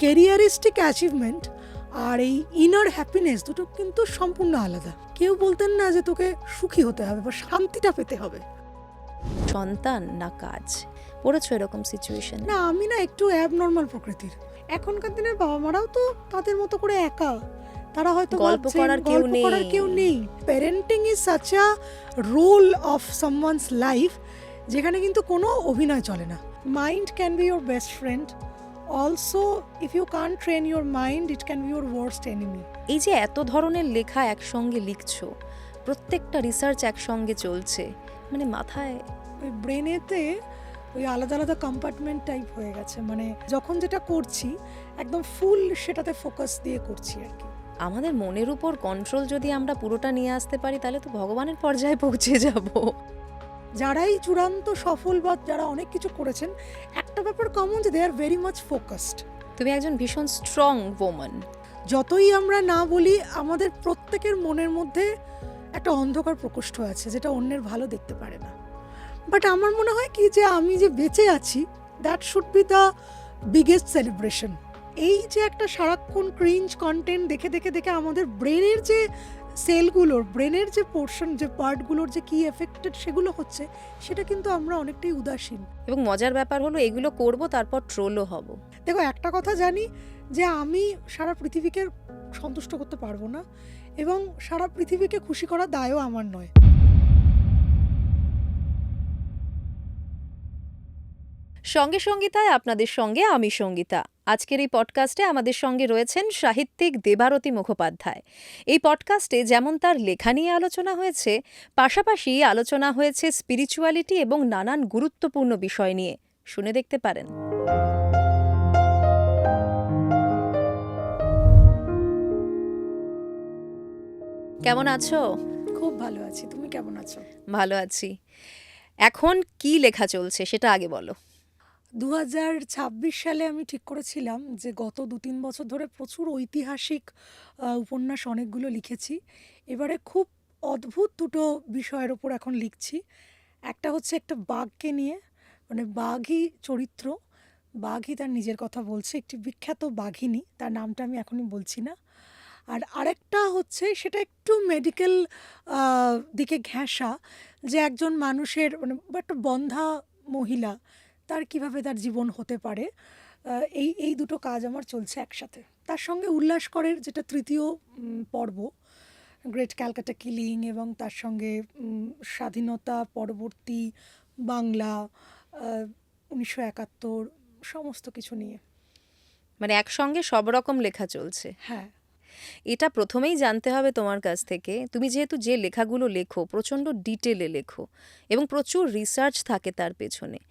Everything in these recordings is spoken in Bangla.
ক্যারিয়ারিস্টিক অ্যাচিভমেন্ট আর এই ইনার হ্যাপিনেস দুটো কিন্তু সম্পূর্ণ আলাদা। কেউ বলতেন না যে তোকে সুখী হতে হবে বা শান্তিটা পেতে হবে। সন্তান না কাজ, পড়েছো এরকম সিচুয়েশন? না, আমি না একটু অ্যাবনর্মাল প্রকৃতির। এখনকার দিনের বাবা মারাও তো তাদের মতো করে একা, তারা হয়তো গল্প করার কেউ নেই। Parenting is such a role of someone's life যেখানে কিন্তু কোনো অভিনয় চলে না। Mind can be your best friend, also if you can't train your mind it can be your worst enemy. এই যে এত ধরনের লেখা একসঙ্গে লিখছো, প্রত্যেকটা রিসার্চ একসঙ্গে চলছে, মানে মাথায় ওই ব্রেনেতে ওই আলাদা আলাদা কম্পার্টমেন্ট টাইপ হয়ে গেছে, মানে যখন যেটা করছি একদম ফুল সেটাতে ফোকাস দিয়ে করছি আর কি। আমাদের মনের উপর কন্ট্রোল যদি আমরা পুরোটা নিয়ে আসতে পারি তাহলে তো ভগবানের পর্যায়ে পৌঁছে যাব। যারাই চূড়ান্ত সফল বা যারা অনেক কিছু করেছেন, একটা ব্যাপার কমন যে দে আর ভেরি মাচ ফোকাসড। তুমি একজন ভীষণ স্ট্রং ওম্যান। যতই আমরা না বলি, আমাদের প্রত্যেকের মনের মধ্যে একটা অন্ধকার প্রকোষ্ঠ আছে যেটা অন্যের ভালো দেখতে পারে না। বাট আমার মনে হয় কি যে আমি যে বেঁচে আছি, that should be the biggest celebration. এই যে একটা সারাক্ষণ ক্রিঞ্জ কন্টেন্ট দেখে দেখে দেখে আমাদের ব্রেনের যে সেলগুলোর, ব্রেনের যে পোর্শন, যে পার্টগুলোর যে কি এফেক্টেড সেগুলো হচ্ছে, সেটা কিন্তু আমরা অনেকটাই উদাসীন। এবং মজার ব্যাপার হলো এগুলো করব তারপর ট্রোলও হব। দেখো, একটা কথা জানি যে আমি সারা পৃথিবীকে সন্তুষ্ট করতে পারবো না, এবং সারা পৃথিবীকে খুশি করার দায়ও আমার নয়। সঙ্গে সঙ্গীতায় আপনাদের সঙ্গে আমি সঙ্গীতা। আজকের এই পডকাস্টে আমাদের সঙ্গে রয়েছেন সাহিত্যিক দেবারতী মুখোপাধ্যায়। এই পডকাস্টে যেমন তার লেখা নিয়ে আলোচনা হয়েছে, পাশাপাশি আলোচনা হয়েছে স্পিরিচুয়ালিটি এবং নানান গুরুত্বপূর্ণ বিষয় নিয়ে। শুনে দেখতে পারেন। কেমন আছো? খুব ভালো আছি, তুমি কেমন আছো? ভালো আছি। এখন কি লেখা চলছে সেটা আগে বলো। 2026 সালে আমি ঠিক করেছিলাম যে গত 2-3 বছর ধরে প্রচুর ঐতিহাসিক উপন্যাস অনেকগুলো লিখেছি। এবারে খুব অদ্ভুত দুটো বিষয়ের ওপর এখন লিখছি। একটা হচ্ছে একটা বাঘকে নিয়ে, মানে বাঘই চরিত্র, বাঘই তার নিজের কথা বলছে, একটি বিখ্যাত বাঘিনী, তার নামটা আমি এখনই বলছি না। আর আরেকটা হচ্ছে সেটা একটু মেডিকেল দিকে ঘেঁষা, যে একজন মানুষের মানে একটা বন্ধ্যা মহিলা, তার কিভাবে তার জীবন হতে পারে। এই দুটো কাজ আমার চলছে একসাথে। তার সঙ্গে উল্লাসকরের যেটা তৃতীয় পর্ব, গ্রেট ক্যালকাটা কিলিং, এবং তার সঙ্গে স্বাধীনতা পরবর্তী বাংলা, 1971, সমস্ত কিছু নিয়ে। মানে একসঙ্গে সব রকম লেখা চলছে। হ্যাঁ, এটা প্রথমেই জানতে হবে তোমার কাছ থেকে, তুমি যেহেতু যে লেখাগুলো লেখো প্রচণ্ড ডিটেলে লেখো এবং প্রচুর রিসার্চ থাকে তার পেছনে,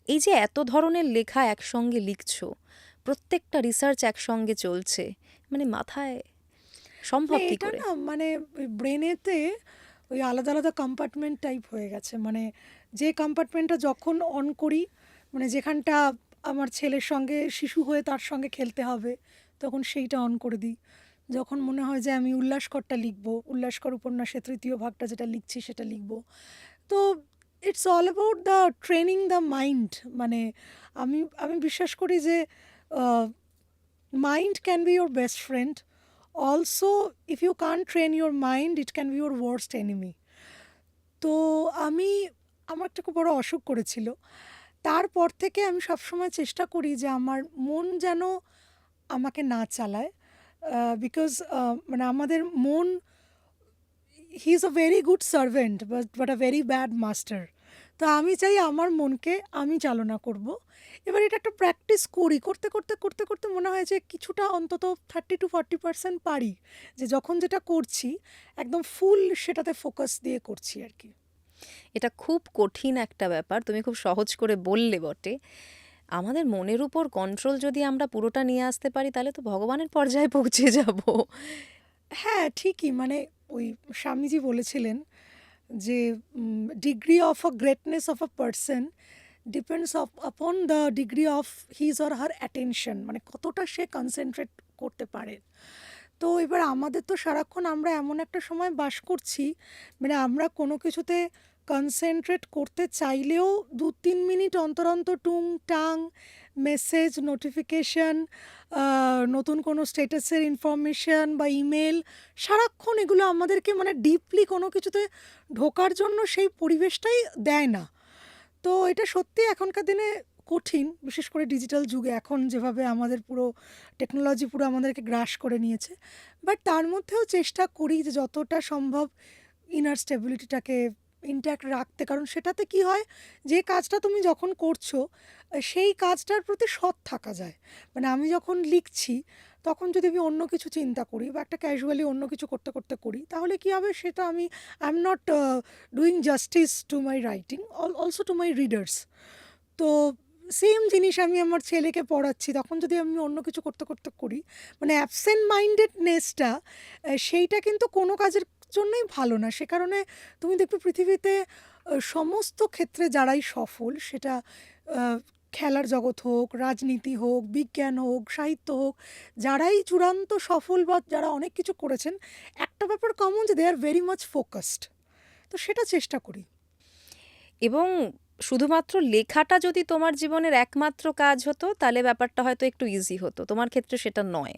এই যে এত ধরনের লেখা একসঙ্গে লিখছো, প্রত্যেকটা রিসার্চ একসঙ্গে চলছে, মানে মাথায় সম্ভব কি এটা করে? না, মানে ব্রেনেতে ওই আলাদা আলাদা কম্পার্টমেন্ট টাইপ হয়ে গেছে, মানে যে কম্পার্টমেন্টটা যখন অন করি, মানে যেখানটা আমার ছেলের সঙ্গে শিশু হয়ে তার সঙ্গে খেলতে হবে, তখন সেইটা অন করে দিই। যখন মনে হয় যে আমি উল্লাসকরটা লিখবো, উল্লাসকর উপন্যাসের তৃতীয় ভাগটা যেটা লিখছি সেটা লিখবো, তো it's all about the training the mind. মানে আমি আমি বিশ্বাস করি যে mind can be your best friend, also if you can't train your mind it can be your worst enemy. তো আমার একটা খুব বড় অসুখ করেছিল, তারপর থেকে আমি সবসময় চেষ্টা করি যে আমার মন যেন আমাকে না চালায়, বিকজ মানে আমাদের মন, he is a very good servant but a very bad master. তো আমি চাই আমার মনকে আমি চালনা করব। এবার এটা একটা প্র্যাকটিস করি, করতে করতে করতে করতে মনে হয় যে কিছুটা অন্তত 30-40% পারি, যে যখন যেটা করছি একদম ফুল সেটাতে ফোকাস দিয়ে করছি আর কি। এটা খুব কঠিন একটা ব্যাপার, তুমি খুব সহজ করে বললে বটে। আমাদের মনের উপর কন্ট্রোল যদি আমরা পুরোটা নিয়ে আসতে পারি তাহলে তো ভগবানের পর্যায়ে পৌঁছে যাব। হ্যাঁ, ঠিকই, মানে ওই স্বামীজি বলেছিলেন যে degree of a greatness of a person depends upon the degree of his or her attention, মানে কতটা সে কনসেন্ট্রেট করতে পারে। তো এবার আমাদের তো সারাক্ষণ আমরা এমন একটা সময় বাস করছি, মানে আমরা কোনো কিছুতে কনসেন্ট্রেট করতে চাইলেও 2-3 মিনিট অন্তর অন্তর টুং টাং মেসেজ, নোটিফিকেশন, নতুন কোনো স্ট্যাটাসের ইনফরমেশন বা ইমেল, সারাক্ষণ এগুলো আমাদেরকে মানে ডিপলি কোনো কিছুতে ঢোকার জন্য সেই পরিবেশটাই দেয় না। তো এটা সত্যি এখনকার দিনে কঠিন, বিশেষ করে ডিজিটাল যুগে এখন যেভাবে আমাদের পুরো টেকনোলজি পুরো আমাদেরকে গ্রাস করে নিয়েছে। বাট তার মধ্যেও চেষ্টা করি যে যতটা সম্ভব ইনার স্টেবিলিটিটাকে ইনট্যাক্ট রাখতে, কারণ সেটাতে কি হয়, যে কাজটা তুমি যখন করছো সেই কাজটার প্রতি সৎ থাকা যায়। মানে আমি যখন লিখছি তখন যদি আমি অন্য কিছু চিন্তা করি বা একটা ক্যাজুয়ালি অন্য কিছু করতে করতে করি, তাহলে কি হবে, সেটা I am not doing justice to my writing, also to my readers. তো সেম জিনিস আমি আমার ছেলেকে পড়াচ্ছি, তখন যদি আমি অন্য কিছু করতে করতে করি, মানে অ্যাবসেন্ট মাইন্ডেডনেসটা সেইটা কিন্তু কোনো কাজের জন্যই ভালো না। সে কারণে তুমি দেখবে পৃথিবীতে সমস্ত ক্ষেত্রে যারাই সফল, সেটা আহ, খেলার জগৎ হোক, রাজনীতি হোক, বিজ্ঞান হোক, সাহিত্য হোক, যারাই চূড়ান্ত সফল বা যারা অনেক কিছু করেছেন, একটা ব্যাপার কমন যে দে আর ভেরি মাচ ফোকাসড। তো সেটা চেষ্টা করি। এবং শুধুমাত্র লেখাটা যদি তোমার জীবনের একমাত্র কাজ হতো তাহলে ব্যাপারটা হয়তো একটু ইজি হতো। তোমার ক্ষেত্রে সেটা নয়।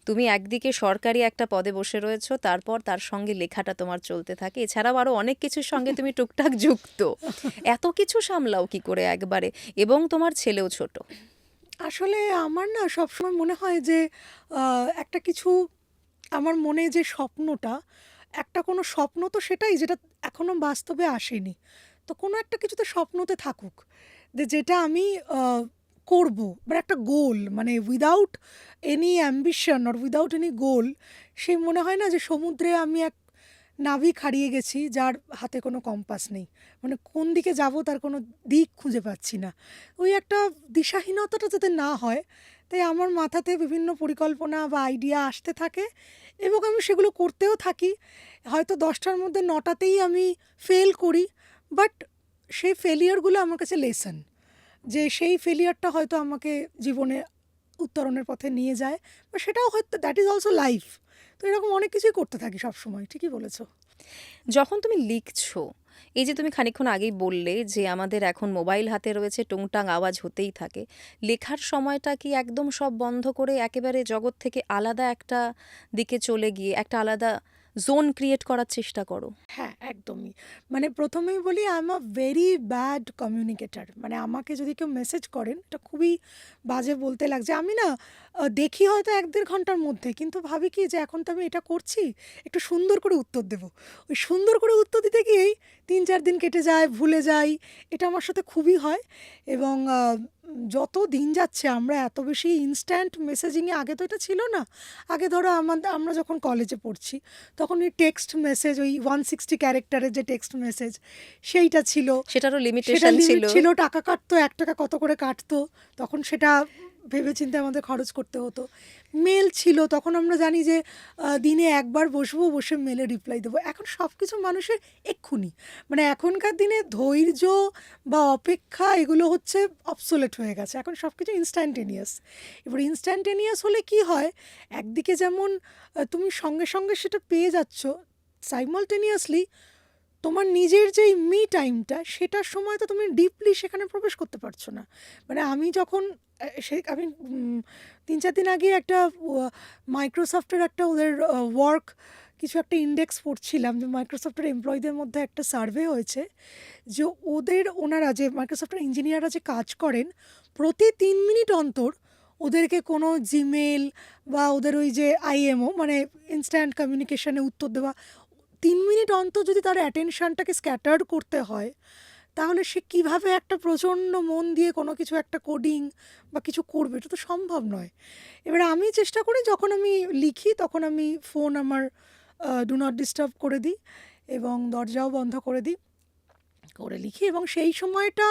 তুমি একদিকে সরকারি একটা পদে বসে রয়েছো, তারপর তার সঙ্গে লেখাটা তোমার চলতে থাকে, এছাড়াও আরও অনেক কিছুর সঙ্গে তুমি টুকটাক যুক্ত। এত কিছু সামলাও কি করে একবারে? এবং তোমার ছেলেও ছোট। আসলে আমার না সবসময় মনে হয় যে একটা কিছু, আমার মনে যে স্বপ্নটা, একটা কোনো স্বপ্ন তো সেটাই যেটা এখনো বাস্তবে আসেনি। তো কোনো একটা কিছুতে স্বপ্নতে থাকুক, যে যেটা আমি করব, মানে একটা গোল, মানে without any ambition or without any goal, সে মনে হয় না যে সমুদ্রে আমি এক নাবিক হারিয়ে গেছি যার হাতে কোনো কম্পাস নেই, মানে কোন দিকে যাব তার কোনো দিক খুঁজে পাচ্ছি না। ওই একটা দিশাহীনতাটা যাতে না হয়, তাই আমার মাথাতে বিভিন্ন পরিকল্পনা বা আইডিয়া আসতে থাকে এবং আমি সেগুলো করতেও থাকি। হয়তো 10টার মধ্যে 9টাতেই আমি ফেল করি, বাট সেই ফেলিয়ারগুলো আমার কাছে লেসন, যে সেই ফেলিয়ারটা হয়তো আমাকে জীবনে উত্তরণের পথে নিয়ে যায়, বা সেটাও হয়তো দ্যাট ইজ অলসো লাইফ। তো এরকম অনেক কিছুই করতে থাকি সবসময়, ঠিকই বলেছো। যখন তুমি লিখছো, এই যে তুমি খানিকক্ষণ আগেই বললে যে আমাদের এখন মোবাইল হাতে রয়েছে, টুংটাং আওয়াজ হতেই থাকে, লেখার সময়টা কি একদম সব বন্ধ করে একেবারে জগৎ থেকে আলাদা একটা দিকে চলে গিয়ে একটা আলাদা জোন ক্রিয়েট করার চেষ্টা করো? হ্যাঁ, একদমই। মানে প্রথমেই বলি, I am a very bad communicator. মানে আমাকে যদি কেউ মেসেজ করেন, এটা খুবই বাজে বলতে লাগছে, আমি না দেখি হয়তো 1-1.5 ঘন্টার মধ্যে, কিন্তু ভাবি কি যে এখন তো আমি এটা করছি, একটু সুন্দর করে উত্তর দেব। ওই সুন্দর করে উত্তর দিতে গিয়েই 3-4 দিন কেটে যায়, ভুলে যাই। এটা আমার সাথে খুবই হয়। এবং যত দিন যাচ্ছে আমরা এত বেশি ইনস্ট্যান্ট মেসেজিংয়ে, আগে তো এটা ছিল না। আগে ধরো আমরা যখন কলেজে পড়ছি, তখন ওই টেক্সট মেসেজ, ওই 160 ক্যারেক্টারের যে টেক্সট মেসেজ, সেইটা ছিল। সেটারও সেটা লিমিটেশন লিমিট ছিল। ছিল, টাকা কাটতো, 1 টাকা কত করে কাটতো, তখন সেটা ভেবেচিন্তে আমাদের খরচ করতে হতো। মেল ছিল, তখন আমরা জানি যে দিনে একবার বসবো, বসে মেলে রিপ্লাই দেবো। এখন সব কিছু মানুষের এক্ষুনি, মানে এখনকার দিনে ধৈর্য বা অপেক্ষা এগুলো হচ্ছে অবসোলেট হয়ে গেছে, এখন সব কিছু ইনস্ট্যান্টেনিয়াস। এবার ইনস্ট্যান্টেনিয়াস হলে কি হয়, একদিকে যেমন তুমি সঙ্গে সঙ্গে সেটা পেয়ে যাচ্ছ, সাইমালটেনিয়াসলি তোমার নিজের যেই মি টাইমটা, সেটার সময় তো তুমি ডিপলি সেখানে প্রবেশ করতে পারছো না। মানে আমি যখন আমি 3-4 দিন আগে একটা মাইক্রোসফটের একটা ওদের ওয়ার্ক, কিছু একটা ইন্ডেক্স পড়ছিলাম, যে মাইক্রোসফটের এমপ্লয়ীদের মধ্যে একটা সার্ভে হয়েছে, যে ওনারা যে মাইক্রোসফটের ইঞ্জিনিয়াররা যে কাজ করেন, প্রতি 3 মিনিট অন্তর ওদেরকে কোনো জিমেল বা ওদের ওই যে আইএমও, মানে ইনস্ট্যান্ট কমিউনিকেশনে উত্তর দেওয়া, 3 মিনিট অন্তর যদি তার অ্যাটেনশনটাকে স্ক্যাটার্ড করতে হয়, তাহলে সে কিভাবে একটা প্রচণ্ড মন দিয়ে কোনো কিছু একটা কোডিং বা কিছু করবে, এটা তো সম্ভব নয়। এবার আমি চেষ্টা করি যখন আমি লিখি, তখন আমি ফোন আমার ডু নট ডিস্টার্ব করে দিই এবং দরজাও বন্ধ করে দিই, করে লিখি। এবং সেই সময়টা,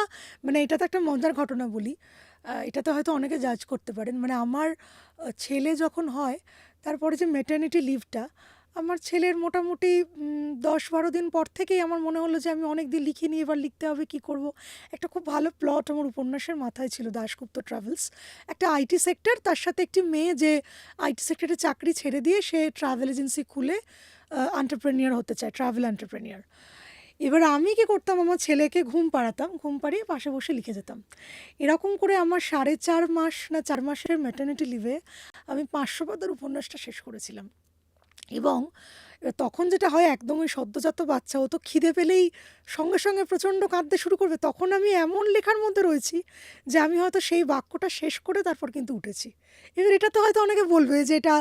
মানে এটা তো একটা মজার ঘটনা বলি, এটাতে হয়তো অনেকে জাজ করতে পারেন। মানে আমার ছেলে যখন হয়, তারপরে যে মেটার্নিটি লিভটা, আমার ছেলের মোটামুটি 10-12 দিন পর থেকেই আমার মনে হলো যে আমি অনেক দিন লিখিনি, এবার লিখতে হবে, কি করব। একটা খুব ভালো প্লট আমার উপন্যাসের মাথায় ছিল, দাশগুপ্ত ট্রাভেলস। একটা আইটি সেক্টর, তার সাথে একটি মেয়ে যে আইটি সেক্টরে চাকরি ছেড়ে দিয়ে সে ট্রাভেল এজেন্সি খুলে এন্টারপ্রেনিয়র হতে চায়, ট্রাভেল এন্টারপ্রেনিয়র। এবার আমি কি করতাম, আমার ছেলেকে ঘুম পাড়াতাম, ঘুম পাড়িয়ে পাশে বসে লিখে যেতাম। এরকম করে আমার 4.5 মাস না 4 মাসের ম্যাটারনিটি লিভে আমি 500 পাতার উপন্যাসটা শেষ করেছিলাম। এবং তখন যেটা হয়, একদমই সদ্যোজাত বাচ্চা, ও তো খিদে পেলেই সঙ্গে সঙ্গে প্রচণ্ড কাঁদতে শুরু করবে। তখন আমি এমন লেখার মধ্যে রয়েছি যে আমি হয়তো সেই বাক্যটা শেষ করে তারপর কিন্তু উঠেছি। এবার এটা তো হয়তো অনেকে বলবে যে এটা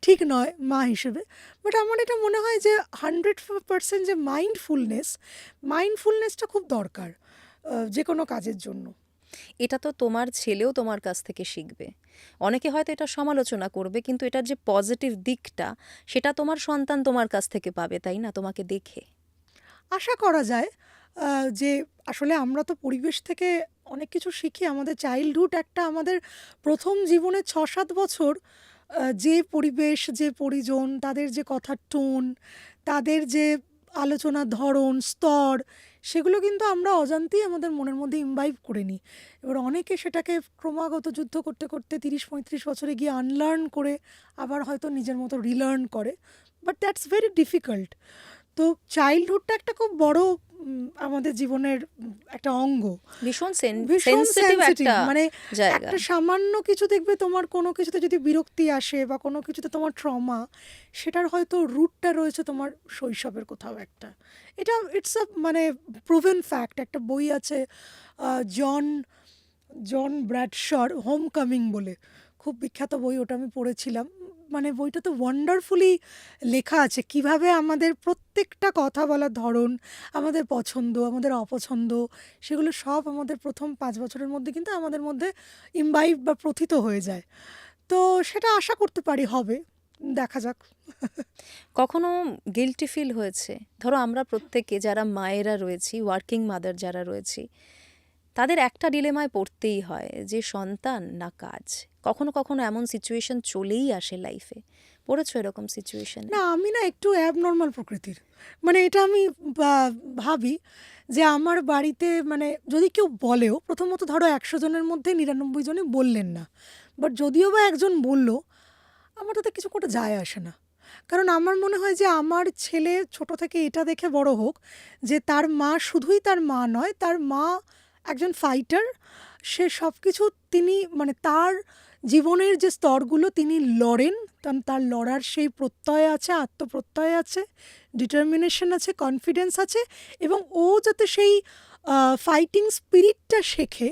ঠিক নয় মা হিসেবে, বাট আমার এটা মনে হয় যে 100% যে মাইন্ডফুলনেসটা খুব দরকার যে কোনো কাজের জন্য। এটা তো তোমার ছেলেও তোমার কাছ থেকে শিখবে। অনেকে হয়তো এটা সমালোচনা করবে, কিন্তু এটার যে পজিটিভ দিকটা সেটা তোমার সন্তান তোমার কাছ থেকে পাবে, তাই না, তোমাকে দেখে। আশা করা যায় যে আসলে আমরা তো পরিবেশ থেকে অনেক কিছু শিখি। আমাদের চাইল্ডহুড একটা আমাদের প্রথম জীবনে 6-7 বছর যে পরিবেশ, যে পরিজন, তাদের যে কথার টোন, তাদের যে আলোচনার ধরন, স্তর, সেগুলো কিন্তু আমরা অজান্তেই আমাদের মনের মধ্যে ইমবাইব করে নিই। এবার অনেকে সেটাকে ক্রমাগত যুদ্ধ করতে করতে 30-35 বছরে গিয়ে আনলার্ন করে আবার হয়তো নিজের মতো রিলার্ন করে, বাট দ্যাটস ভেরি ডিফিকাল্ট। তো চাইল্ডহুডটা একটা খুব বড় আমাদের জীবনের একটা অঙ্গ, ভীষণ ভীষণ সেন্সিটিভ সেন্সিটিভ। একটা মানে জায়গা। একটা সামান্য কিছু দেখবে, তোমার কোনো কিছুতে যদি বিরক্তি আসে বা কোনো কিছুতে তোমার ট্রমা, সেটার হয়তো রুটটা রয়েছে তোমার শৈশবের কোথাও একটা। এটা ইটস আ মানে প্রুভেন ফ্যাক্ট। একটা বই আছে জন জন ব্র্যাডশর হোম কামিং বলে, খুব বিখ্যাত বই, ওটা আমি পড়েছিলাম। মানে বইটা তো ওয়ান্ডারফুলি লেখা আছে কিভাবে আমাদের প্রত্যেকটা কথা বলার ধরন, আমাদের পছন্দ, আমাদের অপছন্দ, সেগুলো সব আমাদের প্রথম 5 বছরের মধ্যে কিন্তু আমাদের মধ্যে ইমবাইব বা প্রথিত হয়ে যায়। তো সেটা আশা করতে পারি হবে, দেখা যাক। কখনো গিল্টি ফিল হয়েছে? ধরো আমরা প্রত্যেকে যারা মায়েরা রয়েছি, ওয়ার্কিং মাদার যারা রয়েছি, তাদের একটা ডিলেমায় পড়তেই হয় যে সন্তান না কাজ। কখনো কখনো এমন সিচুয়েশন চলেই আসে লাইফে। পড়েছো এরকম সিচুয়েশনে? না, আমি না একটু অ্যাবনর্মাল প্রকৃতির। মানে এটা আমি ভাবি যে আমার বাড়িতে, মানে যদি কেউ বলেও, প্রথমত ধরো 100 জনের মধ্যে 99 জনই বললেন না, বাট যদিও বা একজন বলল, আমার তাতে কিছু করে যায় আসে না। কারণ আমার মনে হয় যে আমার ছেলে ছোট থেকে এটা দেখে বড় হোক যে তার মা শুধুই তার মা নয়, তার মা একজন ফাইটার। সে সব কিছু, তিনি মানে তার জীবনের যে স্তরগুলো তিনি লড়েন, তার লড়ার সেই প্রত্যয় আছে, আত্মপ্রত্যয় আছে, ডিটারমিনেশন আছে, কনফিডেন্স আছে, এবং ও যাতে সেই ফাইটিং স্পিরিটটা শেখে,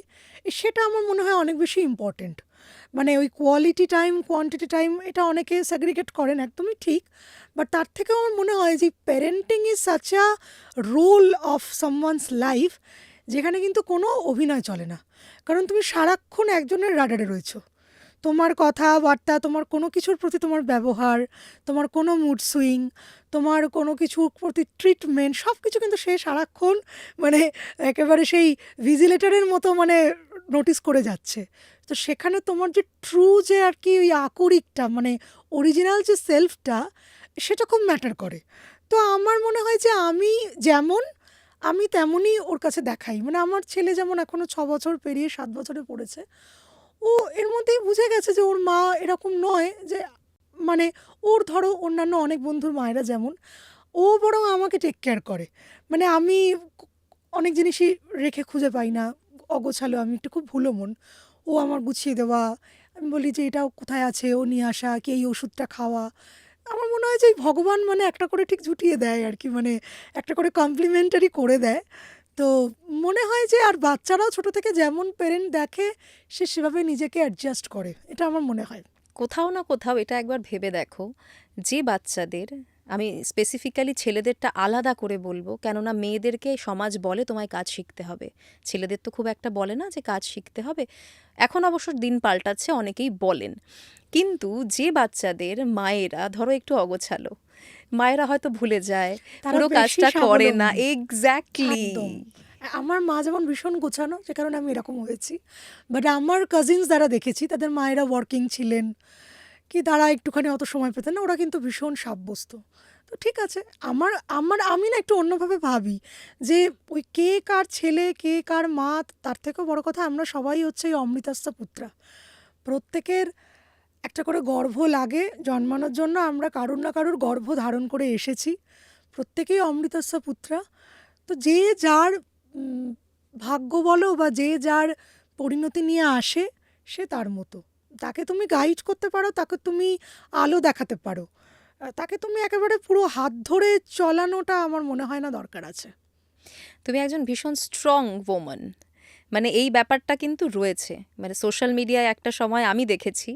সেটা আমার মনে হয় অনেক বেশি ইম্পর্টেন্ট। মানে ওই কোয়ালিটি টাইম, কোয়ান্টিটি টাইম, এটা অনেকে সেগ্রিগেট করেন, একদমই ঠিক। বাট তার থেকেও আমার মনে হয় যে parenting is such a role of someone's life, যেখানে কিন্তু কোনো অভিনয় চলে না। কারণ তুমি সারাক্ষণ একজনের রাডারে রয়েছো। তোমার কথাবার্তা, তোমার কোনো কিছুর প্রতি তোমার ব্যবহার, তোমার কোনো মুড সুইং, তোমার কোনো কিছুর প্রতি ট্রিটমেন্ট, সব কিছু কিন্তু সে সারাক্ষণ মানে একেবারে সেই ভিজিলেটারের মতো মানে নোটিস করে যাচ্ছে। তো সেখানে তোমার যে ট্রু যে আর কি ওই আকরিকটা, মানে অরিজিনাল যে সেলফটা, সেটা খুব ম্যাটার করে। তো আমার মনে হয় যে আমি যেমন, আমি তেমনই ওর কাছে দেখাই। মানে আমার ছেলে যেমন এখনও 6 বছর পেরিয়ে 7 বছরে পড়েছে, ও এর মধ্যেই বুঝে গেছে যে ওর মা এরকম নয়, যে মানে ওর ধরো অন্যান্য অনেক বন্ধুর মায়েরা যেমন, ও বরং আমাকে টেক কেয়ার করে। মানে আমি অনেক জিনিসই রেখে খুঁজে পাই না, অগোছালো, আমি একটু খুব ভুলো মন, ও আমার গুছিয়ে দেওয়া, আমি বলি যে এটা কোথায় আছে, ও নিয়ে আসা, কি এই ওষুধটা খাওয়া। আমার মনে হয় যে এই ভগবান মানে একটা করে ঠিক জুটিয়ে দেয় আর কি, মানে একটা করে কমপ্লিমেন্টারি করে দেয়। তো মনে হয় যে আর বাচ্চারাও ছোট থেকে যেমন পেরেন্ট দেখে, সে সেভাবে নিজেকে অ্যাডজাস্ট করে, এটা আমার মনে হয়। কোথাও না কোথাও এটা একবার ভেবে দেখো, যে বাচ্চাদের, আমি স্পেসিফিক্যালি ছেলেদেরটা আলাদা করে বলবো, কেননা মেয়েদেরকে সমাজ বলে তোমায় কাজ শিখতে হবে, ছেলেদের তো খুব একটা বলে না যে কাজ শিখতে হবে। এখন অবশ্য দিন পাল্টাচ্ছে, অনেকেই বলেন। কিন্তু যে বাচ্চাদের মায়েরা ধরো একটু অগোছালো, মায়েরা হয়তো ভুলে যায়, তারা পুরো বেশি কাজটা করে না, স্বাবলম্বী। এক্স্যাক্টলি। একদম। আমার মা যেমন ভীষণ গোছানো, যে কারণে আমি এরকম হয়েছি। বাট আমার কাজিনস যারা দেখেছি, তাদের মায়েরা ওয়ার্কিং ছিলেন, কি তারা একটুখানি অত সময় পেতেন না, ওরা কিন্তু ভীষণ সাব্যস্ত। তো ঠিক আছে, আমার আমার আমি না একটু অন্যভাবে ভাবি যে ওই কে কার ছেলে, কে কার মা, তার থেকেও বড় কথা আমরা সবাই হচ্ছে এই অমৃতাস্য পুত্রা। প্রত্যেকের একটা করে গর্ভ লাগে জন্মানোর জন্য, আমরা কারুর না কারুর গর্ভ ধারণ করে এসেছি, প্রত্যেকেই অমৃতস্য পুত্রা। তো তো যে যার ভাগ্য বলো বা যে যার পরিণতি নিয়ে আসে সে তার মতো। তাকে তুমি গাইড করতে পারো, তাকে তুমি আলো দেখাতে পারো, তাকে তুমি একেবারে পুরো হাত ধরে চলানোটা আমার মনে হয় না দরকার আছে। তুমি একজন ভীষণ স্ট্রং ওম্যান, মানে এই ব্যাপারটা কিন্তু রয়েছে, মানে সোশ্যাল মিডিয়ায় একটা সময় আমি দেখেছি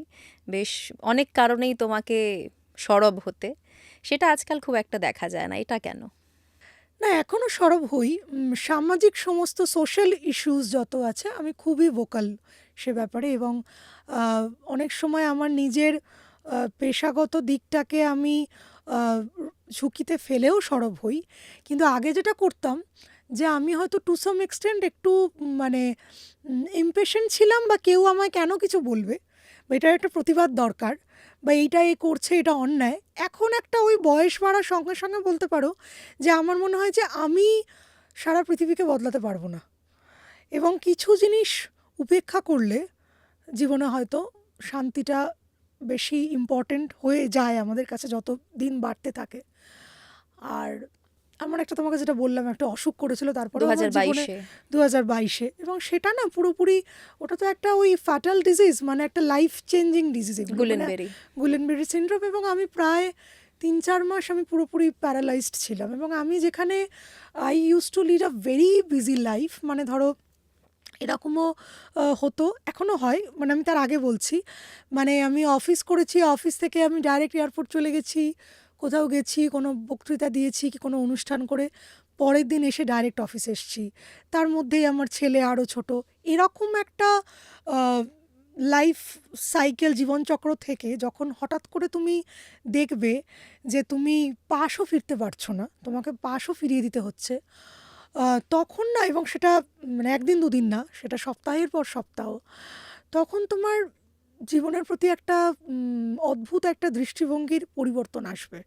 বেশ অনেক কারণেই তোমাকে সরব হতে, সেটা আজকাল খুব একটা দেখা যায় না, এটা কেন? না, এখনও সরব হই। সামাজিক সমস্ত সোশ্যাল ইস্যুস যত আছে আমি খুবই ভোকাল সে ব্যাপারে, এবং আহ, অনেক সময় আমার নিজের পেশাগত দিকটাকে আমি আহ, ঝুঁকিতে ফেলেও সরব হই। কিন্তু আগে যেটা করতাম, যে আমি হয়তো টু সাম এক্সটেন্ট একটু মানে ইমপেশেন্ট ছিলাম, বা কেউ আমায় কেন কিছু বলবে, বা এটার একটা প্রতিবাদ দরকার, বা এইটা এ করছে এটা অন্যায়। এখন একটা ওই বয়স বাড়ার সঙ্গে সঙ্গে বলতে পারো যে আমার মনে হয় যে আমি সারা পৃথিবীকে বদলাতে পারবো না, এবং কিছু জিনিস উপেক্ষা করলে জীবনে হয়তো শান্তিটা বেশি ইম্পর্ট্যান্ট হয়ে যায় আমাদের কাছে যত দিন বাড়তে থাকে। আর আমার একটা, তোমাকে যেটা বললাম, একটা অসুখ করেছিল তারপরে আমার জীবনে 2022-এ 2022-এ, এবং সেটা না পুরোপুরি, ওটা তো একটা ওই ফ্যাটাল ডিজিজ, মানে একটা life changing disease, Guillain-Barré. Guillain-Barré syndrome. এবং আমি প্রায় 3-4 মাস আমি পুরোপুরি প্যারালাইজড ছিলাম, এবং আমি যেখানে I use to lead a very busy life, মানে ধরো এরকমও হতো, এখনও হয়, মানে আমি তার আগে বলছি, মানে আমি অফিস করেছি, অফিস থেকে আমি ডাইরেক্ট এয়ারপোর্ট চলে গেছি, কোথাও গেছি, কোনো বক্তৃতা দিয়েছি কি কোনো অনুষ্ঠান করে, পরের দিন এসে ডাইরেক্ট অফিসে এসেছি, তার মধ্যেই আমার ছেলে আরও ছোট, এরকম একটা লাইফ সাইকেল, জীবনচক্র থেকে যখন হঠাৎ করে তুমি দেখবে যে তুমি পাশও ফিরতে পারছো না, তোমাকে পাশও ফিরিয়ে দিতে হচ্ছে, তখন না, এবং সেটা মানে একদিন দুদিন না, সেটা সপ্তাহের পর সপ্তাহ, তখন তোমার জীবনের প্রতি একটা অদ্ভুত একটা দৃষ্টিভঙ্গির পরিবর্তন আসবে।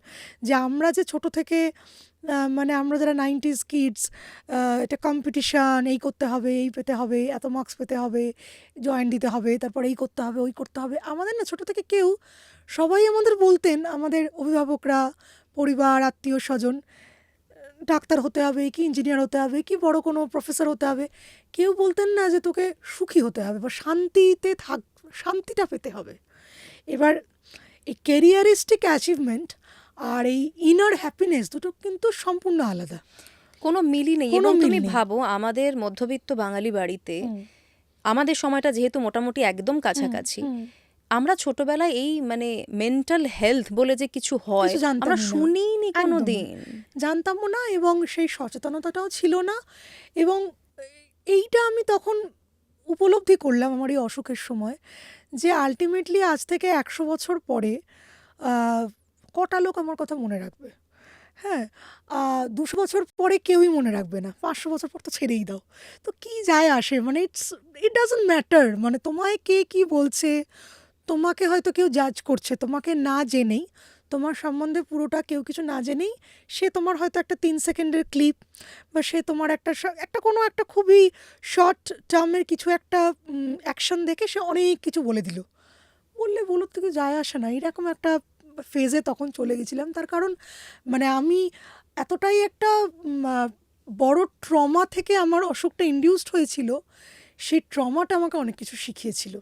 যে আমরা যে ছোট থেকে মানে আমরা যারা 90s কিডস, এটা কম্পিটিশান, এই করতে হবে, এই পেতে হবে, এত মার্কস পেতে হবে, জয়েন দিতে হবে, তারপর এই করতে হবে, ওই করতে হবে, আমাদের না ছোট থেকে কেউ, সবাই আমাদের বলতেন, আমাদের অভিভাবকরা, পরিবার, আত্মীয় স্বজন, ডাক্তার হতে হবে কি ইঞ্জিনিয়ার হতে হবে কি বড় কোনো প্রফেসর হতে হবে, কেউ বলতেন না যে তোকে সুখী হতে হবে বা শান্তিতে থাক, শান্তিটা পেতে হবে। এবার এই ক্যারিয়ারিস্টিক অ্যাচিভমেন্ট আর এই ইনার হ্যাপিনেস দুটো কিন্তু সম্পূর্ণ আলাদা, কোনো মিলই নেই। কোনো এবং মিল তুমি নেই। ভাবো আমাদের মধ্যবিত্ত বাঙালি বাড়িতে আমাদের সময়টা যেহেতু মোটামুটি একদম কাছাকাছি, আমরা ছোটবেলায় এই মানে মেন্টাল হেলথ বলে যে কিছু হয় কিছু জানতামই আমরা না। শুনিনি কোনো একদমই। দিন। জানতামও না, এবং সেই সচেতনতাটাও ছিল না। এবং এইটা আমি তখন উপলব্ধি করলাম আমার এই অসুখের সময়, যে আলটিমেটলি আজ থেকে 100 বছর পরে কটা লোক আমার কথা মনে রাখবে? হ্যাঁ, 200 বছর পরে কেউই মনে রাখবে না, 500 বছর পর তো ছেড়েই দাও। তো কি যায় আসে, মানে ইট ডাজন্ট ম্যাটার, মানে তোমায় কে কি বলছে, তোমাকে হয়তো কেউ জাজ করছে তোমাকে না জেনেই, তোমার সম্বন্ধে পুরোটা কেউ কিছু না জেনেই, সে তোমার হয়তো একটা 3 সেকেন্ডের ক্লিপ, বা সে তোমার একটা কোনো একটা খুবই শর্ট টার্মের কিছু একটা অ্যাকশন দেখে সে অনেক কিছু বলে দিল, বললে বলুক, থেকে যায় আসে না, এরকম একটা ফেজে তখন চলে গেছিলাম। তার কারণ মানে আমি এতটাই একটা বড় ট্রমা থেকে আমার অসুখটা ইনডিউসড হয়েছিল, সেই ট্রমাটা আমাকে অনেক কিছু শিখিয়েছিল।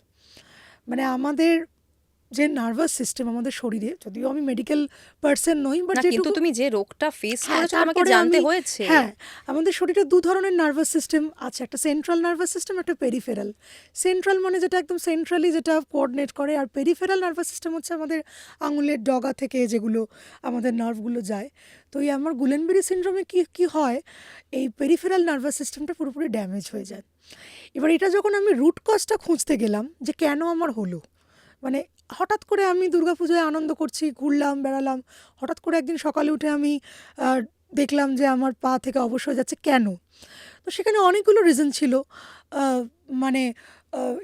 মানে আমাদের যে নার্ভাস সিস্টেম আমাদের শরীরে, যদিও আমি মেডিকেল পার্সন নই, বাট না, কিন্তু যেটুকু, তুমি যে রোগটা ফেস হ্যাঁ, করেছো তোমাকে তারপরে জানতে আমি, হয়েছে। হ্যাঁ, আমাদের শরীরে 2 ধরনের নার্ভাস সিস্টেম আছে, একটা সেন্ট্রাল নার্ভাস সিস্টেম, একটা পেরিফেরাল। সেন্ট্রাল মানে যেটা একদম সেন্ট্রালি যেটা কোঅর্ডিনেট করে, আর পেরিফেরাল নার্ভাস সিস্টেম হচ্ছে আমাদের আঙুলের ডগা থেকে যেগুলো আমাদের নার্ভগুলো যায়। তো এই আমার গুলেনবেরি সিনড্রোমে কি কি হয়, এই পেরিফেরাল নার্ভাস সিস্টেমটা পুরোপুরি ড্যামেজ হয়ে যায়। এবার এটা যখন আমি রুট কজটা খুঁজতে গেলাম যে কেন আমার হলো, মানে হঠাৎ করে আমি দুর্গাপূজায় আনন্দ করছি, ঘুরলাম বেড়ালাম, হঠাৎ করে একদিন সকালে উঠে আমি দেখলাম যে আমার পা থেকে অবশ হয়ে যাচ্ছে, কেন? তো সেখানে অনেকগুলো রিজন ছিল, মানে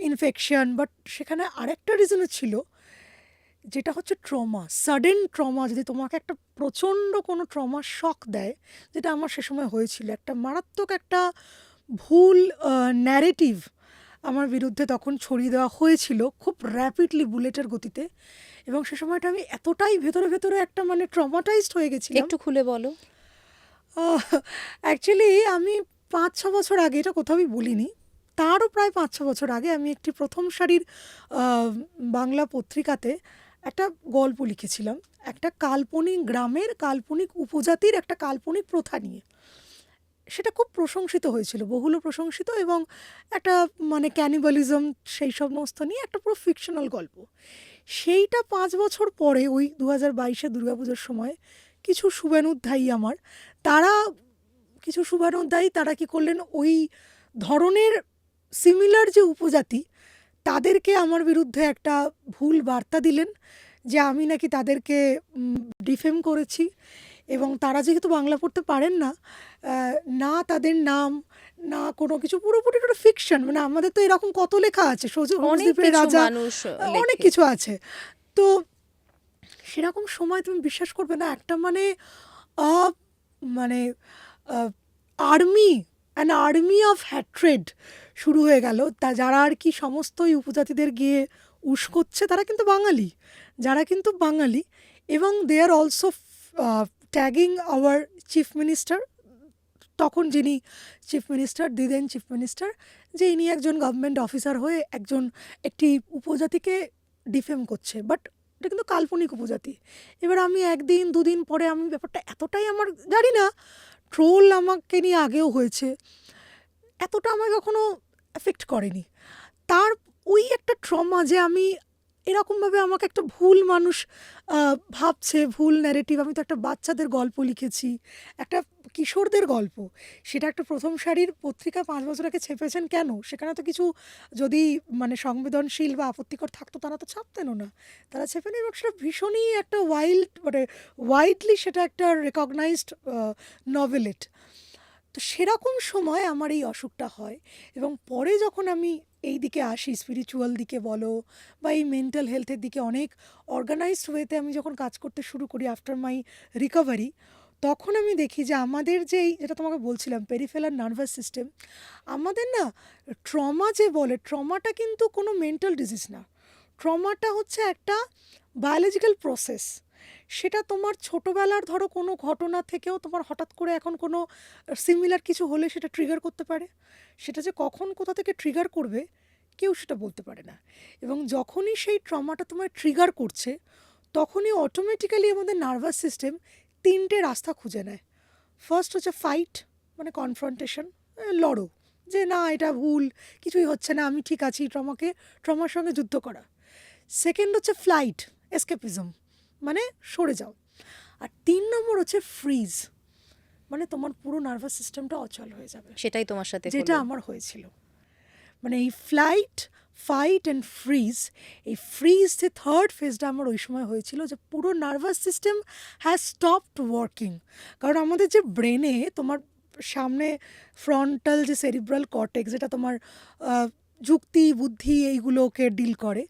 ইনফেকশন, বাট সেখানে আরেকটা রিজনও ছিল, যেটা হচ্ছে ট্রমা, সাডেন ট্রমা। যদি তোমাকে একটা প্রচণ্ড কোনো ট্রমা শক দেয়, যেটা আমার সে সময় হয়েছিল, একটা মারাত্মক একটা ভুল ন্যারেটিভ আমার বিরুদ্ধে তখন ছড়িয়ে দেওয়া হয়েছিল খুব র্যাপিডলি, বুলেটের গতিতে, এবং সে সময়টা আমি এতটাই ভেতরে ভেতরে একটা মানে ট্রমাটাইজড হয়ে গেছিলাম। একটু খুলে বলো। অ্যাকচুয়ালি আমি ৫-৬ বছর আগে, এটা কোথাও আমি বলিনি, তারও প্রায় ৫-৬ বছর আগে আমি একটি প্রথম সারির বাংলা পত্রিকাতে একটা গল্প লিখেছিলাম। একটা কাল্পনিক গ্রামের কাল্পনিক উপজাতির একটা কাল্পনিক প্রথা নিয়ে। সেটা খুব প্রশংসিত হয়েছিল, বহুল প্রশংসিত, এবং একটা মানে ক্যানিবালিজম সেই সমস্ত নিয়ে একটা পুরো ফিকশনাল গল্প। সেইটা ৫ বছর পরে ওই ২০২২-এ দুর্গাপুজোর সময় কিছু শুভানুধ্যায়ী আমার, তারা কিছু শুভানুধ্যায়ী তারা কি করলেন, ওই ধরনের সিমিলার যে উপজাতি তাদেরকে আমার বিরুদ্ধে একটা ভুল বার্তা দিলেন যে আমি নাকি তাদেরকে ডিফেম করেছি, এবং তারা যেহেতু বাংলা পড়তে পারেন না, না তাদের নাম, না কোনো কিছু, পুরোপুরি একটা ফিকশন। মানে আমাদের তো এরকম কত লেখা আছে, অনেক সৌজদ্বীপের কিছু রাজা, মানুষ অনেক লেখে। কিছু আছে। তো সেরকম সময় তুমি বিশ্বাস করবে না, একটা মানে আহ, মানে আর্মি, অ্যান আর্মি অফ হ্যাট্রেড শুরু হয়ে গেল। তা যারা আর কি সমস্ত এই উপজাতিদের গিয়ে উস্কোচ্ছে, তারা কিন্তু বাঙালি, যারা কিন্তু বাঙালি, এবং they are also tagging our chief minister, তখন যিনি chief minister, the then chief minister, যে ইনি একজন গভর্নমেন্ট অফিসার হয়ে একটি উপজাতিকে ডিফেম করছে, বাট এটা কিন্তু কাল্পনিক উপজাতি। এবার আমি ১ দিন ২ দিন পরে আমি ব্যাপারটা এতটাই, আমার জানি না, ট্রোল আমাকে নিয়ে আগেও হয়েছে, এতটা আমাকে কখনো এফেক্ট করেনি। তার ওই একটা ট্রমা, যে আমি এরকমভাবে আমাকে একটা ভুল মানুষ ভাবছে, ভুল ন্যারেটিভ। আমি তো একটা বাচ্চাদের গল্প লিখেছি, একটা কিশোরদের গল্প, সেটা একটা প্রথম সারির পত্রিকা ৫ বছর আগে ছেপেছেন কেন? সেখানে তো কিছু যদি মানে সংবেদনশীল বা আপত্তিকর থাকতো তারা তো ছাপতেনও না, তারা ছেপেন, এবং সেটা ভীষণই একটা মানে ওয়াইডলি সেটা একটা রেকগনাইজড নভেলেট। তো সেরকম সময় আমার এই অসুখটা হয়, এবং পরে যখন আমি এই দিকে আসি, স্পিরিচুয়াল দিকে বলো বা এই মেন্টাল হেলথের দিকে অনেক অর্গানাইজড ওয়েতে আমি যখন কাজ করতে শুরু করি আফটার মাই রিকভারি, তখন আমি দেখি যে আমাদের যে যেটা তোমাকে বলছিলাম পেরিফেরাল নার্ভাস সিস্টেম, আমাদের না ট্রমা যে বলে, ট্রমাটা কিন্তু কোনো মেন্টাল ডিজিজ না। ট্রমাটা হচ্ছে একটা বায়োলজিক্যাল প্রসেস। সেটা তোমার ছোটোবেলার ধরো কোনো ঘটনা থেকেও তোমার হঠাৎ করে এখন কোনো সিমিলার কিছু হলে সেটা ট্রিগার করতে পারে। সেটা যে কখন কোথা থেকে ট্রিগার করবে কেউ সেটা বলতে পারে না, এবং যখনই সেই ট্রমাটা তোমার ট্রিগার করছে তখনই অটোমেটিক্যালি আমাদের নার্ভাস সিস্টেম ৩টে রাস্তা খুঁজে নেয়। ফার্স্ট হচ্ছে ফাইট, মানে কনফ্রন্টেশন, লড়ো, যে না এটা ভুল, কিছুই হচ্ছে না, আমি ঠিক আছি, ট্রমার সঙ্গে যুদ্ধ করা। সেকেন্ড হচ্ছে ফ্লাইট, এসকেপিজম, মানে সরে যাও। আর ৩ নম্বর হচ্ছে ফ্রিজ, মানে তোমার পুরো নার্ভাস সিস্টেমটা অচল হয়ে যাবে, সেটাই তোমার সাথে যেটা হলো। আমার হয়েছিল। মানে এই ফ্লাইট, ফাইট অ্যান্ড ফ্রিজ, এই ফ্রিজ যে থার্ড ফেজটা আমার ওই সময় হয়েছিল, যে পুরো nervous system has stopped working. কারণ আমাদের যে ব্রেনে তোমার সামনে ফ্রন্টাল যে সেরিব্রাল কর্টেক্স, যেটা তোমার যুক্তি বুদ্ধি এইগুলোকে ডিল করে,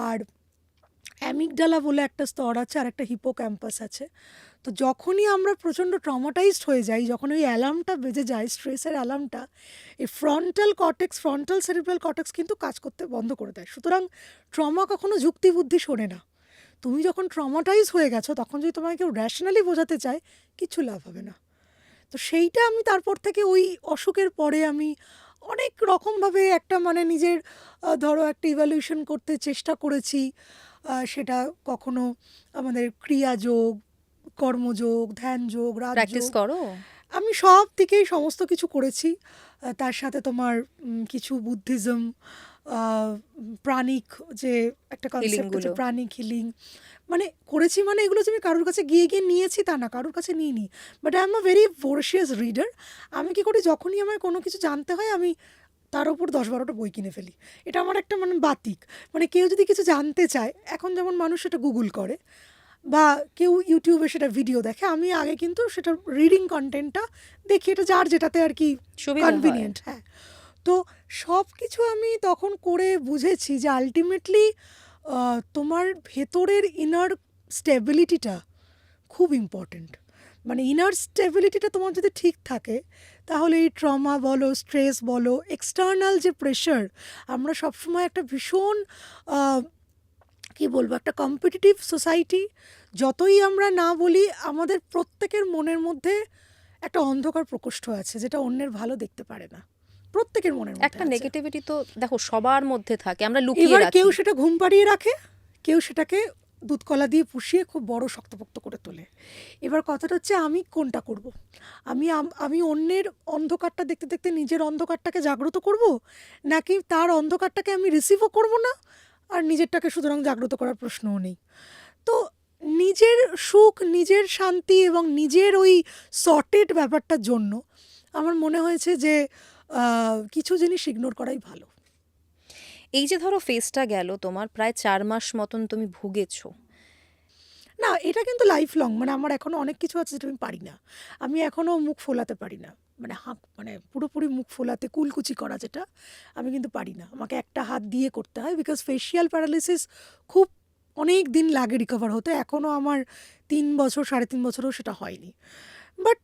আর অ্যামিগডালা বলে একটা স্তর আছে, আর একটা হিপোক্যাম্পাস আছে। তো যখনই আমরা প্রচণ্ড ট্রমাটাইজড হয়ে যাই, যখন ওই অ্যালার্মটা বেজে যায়, স্ট্রেসের অ্যালার্মটা, এই ফ্রন্টাল সেরিব্রাল কর্টেক্স কিন্তু কাজ করতে বন্ধ করে দেয়। সুতরাং ট্রমা কখনো যুক্তি বুদ্ধি শোনে না। তুমি যখন ট্রমাটাইজ হয়ে গেছো, তখন যদি তোমাকে কেউ র্যাশনালি বোঝাতে চায়, কিছু লাভ হবে না। তো সেইটা আমি তারপর থেকে ওই অসুখের পরে আমি অনেক রকমভাবে একটা মানে নিজের ধরো একটা ইভ্যালুয়েশন করতে চেষ্টা করেছি। সেটা কখনো আমাদের ক্রিয়াযোগ, কর্মযোগ, ধ্যানযোগ, প্র্যাকটিস রাজযোগ, করো? আমি সব দিকেই সমস্ত কিছু করেছি। তার সাথে তোমার কিছু বুদ্ধিজম, প্রাণিক যে একটা কনসেপ্ট আছে, হিলিংগুলো। প্রাণিক হিলিং, মানে করেছি। মানে এগুলো যে আমি কারোর কাছে গিয়ে নিয়েছি তা না, কারোর কাছে নিইনি, but I am a very voracious reader. আমি কী করি, যখনই আমার কোনো কিছু জানতে হয় আমি তার উপর ১০-১২টা বই কিনে ফেলি। এটা আমার একটা মানে বাতিক। মানে কেউ যদি কিছু জানতে চায়, এখন যেমন মানুষ সেটা গুগল করে বা কেউ ইউটিউবে সেটা ভিডিও দেখে, আমি আগে কিন্তু সেটা রিডিং কন্টেন্টটা দেখি, এটা যার যেটাতে আর কি সুবিধা হয়। কনভিনিয়েন্ট। হ্যাঁ, তো সব কিছু আমি তখন করে বুঝেছি যে আলটিমেটলি তোমার ভেতরের ইনার স্টেবিলিটিটা খুব ইম্পর্ট্যান্ট। মানে ইনার স্টেবিলিটিটা তোমার যদি ঠিক থাকে, তাহলে এই ট্রমা বলো, স্ট্রেস বলো, এক্সটার্নাল যে প্রেশার, আমরা সবসময় একটা ভীষণ কী বলবো, একটা কম্পিটিটিভ সোসাইটি। যতই আমরা না বলি, আমাদের প্রত্যেকের মনের মধ্যে একটা অন্ধকার প্রকোষ্ঠ আছে যেটা অন্যের ভালো দেখতে পারে না, প্রত্যেকের মনের মধ্যে একটা আছে। নেগেটিভিটি তো দেখো সবার মধ্যে থাকে, আমরা লুকিয়ে এবার রাখি। কেউ সেটা ঘুম পাড়িয়ে রাখে, কেউ সেটাকে দুধ কলা দিয়ে পুষিয়ে খুব বড় শক্তপোক্ত করে তোলে। এবার কথাটা হচ্ছে আমি কোনটা করব? আমি অন্যের অন্ধকারটা দেখতে দেখতে নিজের অন্ধকারটাকে জাগ্রত করব, নাকি তার অন্ধকারটাকে আমি রিসিভও করব না আর নিজেরটাকে সুতরাং জাগ্রত করার প্রশ্নও নেই। তো নিজের সুখ, নিজের শান্তি এবং নিজের ওই সর্টেড ব্যাপারটার জন্য আমার মনে হয়েছে যে কিছু জিনিস ইগনোর করাই ভালো। এই যে ধরো ফেজটা গেল তোমার, প্রায় 4 মাস মতন তুমি ভুগেছো। না, এটা কিন্তু লাইফ লং, মানে আমার এখনো অনেক কিছু আছে যেটা আমি পারি না। আমি এখনো মুখ ফোলাতে পারি না, মানে মানে পুরোপুরি মুখ ফোলাতে কুলকুচি করা যেটা, আমি কিন্তু পারি না। আমাকে একটা হাত দিয়ে করতে হয়, বিকজ ফেশিয়াল প্যারালিসিস খুব অনেক দিন লাগে রিকভার হতে। এখনও আমার 3 বছর 3.5 বছরও সেটা হয়নি। বাট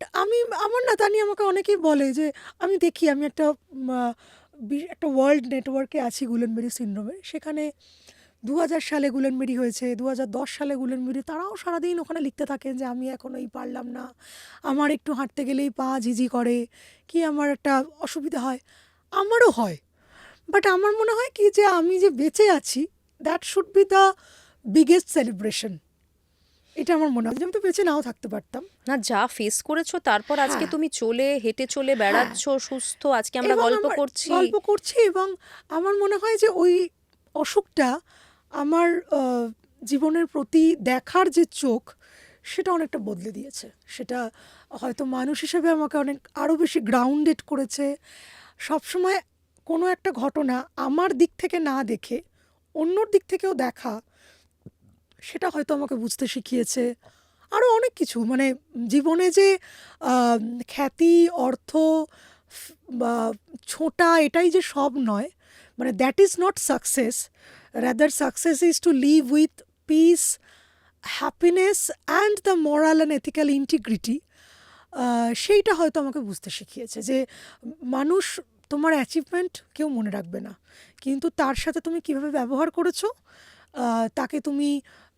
আমার না, তা নিয়ে আমাকে অনেকেই বলে যে আমি দেখি, আমি একটা ওয়ার্ল্ড নেটওয়ার্কে আছি গুলেনবেরি সিনড্রোমের, সেখানে 2000 সালে গুলেনবেরি হয়েছে, 2010 সালে গুলেনবেরি, তারাও সারাদিন ওখানে লিখতে থাকেন যে আমি এখন এই পারলাম না, আমার একটু হাঁটতে গেলেই পা ঝিঝি করে, কি আমার একটা অসুবিধা হয়। আমারও হয়, বাট আমার মনে হয় কি যে আমি যে বেঁচে আছি, that should be the biggest celebration. এটা আমার মনে হয়, যে আমি তো বেঁচে নাও থাকতে পারতাম। না, যা ফেস করেছো তারপর আজকে হ্যাঁ, তুমি হেঁটে চলে হ্যাঁ, বেড়াচ্ছো সুস্থ, আজকে আমরা এবং গল্প করছি, এবং আমার মনে হয় যে ওই অসুখটা আমার জীবনের প্রতি দেখার যে চোখ, সেটা অনেকটা বদলে দিয়েছে। সেটা হয়তো মানুষ হিসেবে আমাকে অনেক আরও বেশি গ্রাউন্ডেড করেছে। সবসময় কোনো একটা ঘটনা আমার দিক থেকে না দেখে অন্যর দিক থেকেও দেখা, সেটা হয়তো আমাকে বুঝতে শিখিয়েছে। আরও অনেক কিছু, মানে জীবনে যে আহ, খ্যাতি, অর্থ বা ছোটা, এটাই যে সব নয়, মানে that is not success. Rather success is to live with peace, happiness and the moral and ethical integrity. সেইটা হয়তো আমাকে বুঝতে শিখিয়েছে যে মানুষ, তোমার অ্যাচিভমেন্ট কেউ মনে রাখবে না, কিন্তু তার সাথে তুমি কিভাবে ব্যবহার করেছো, তাকে তুমি,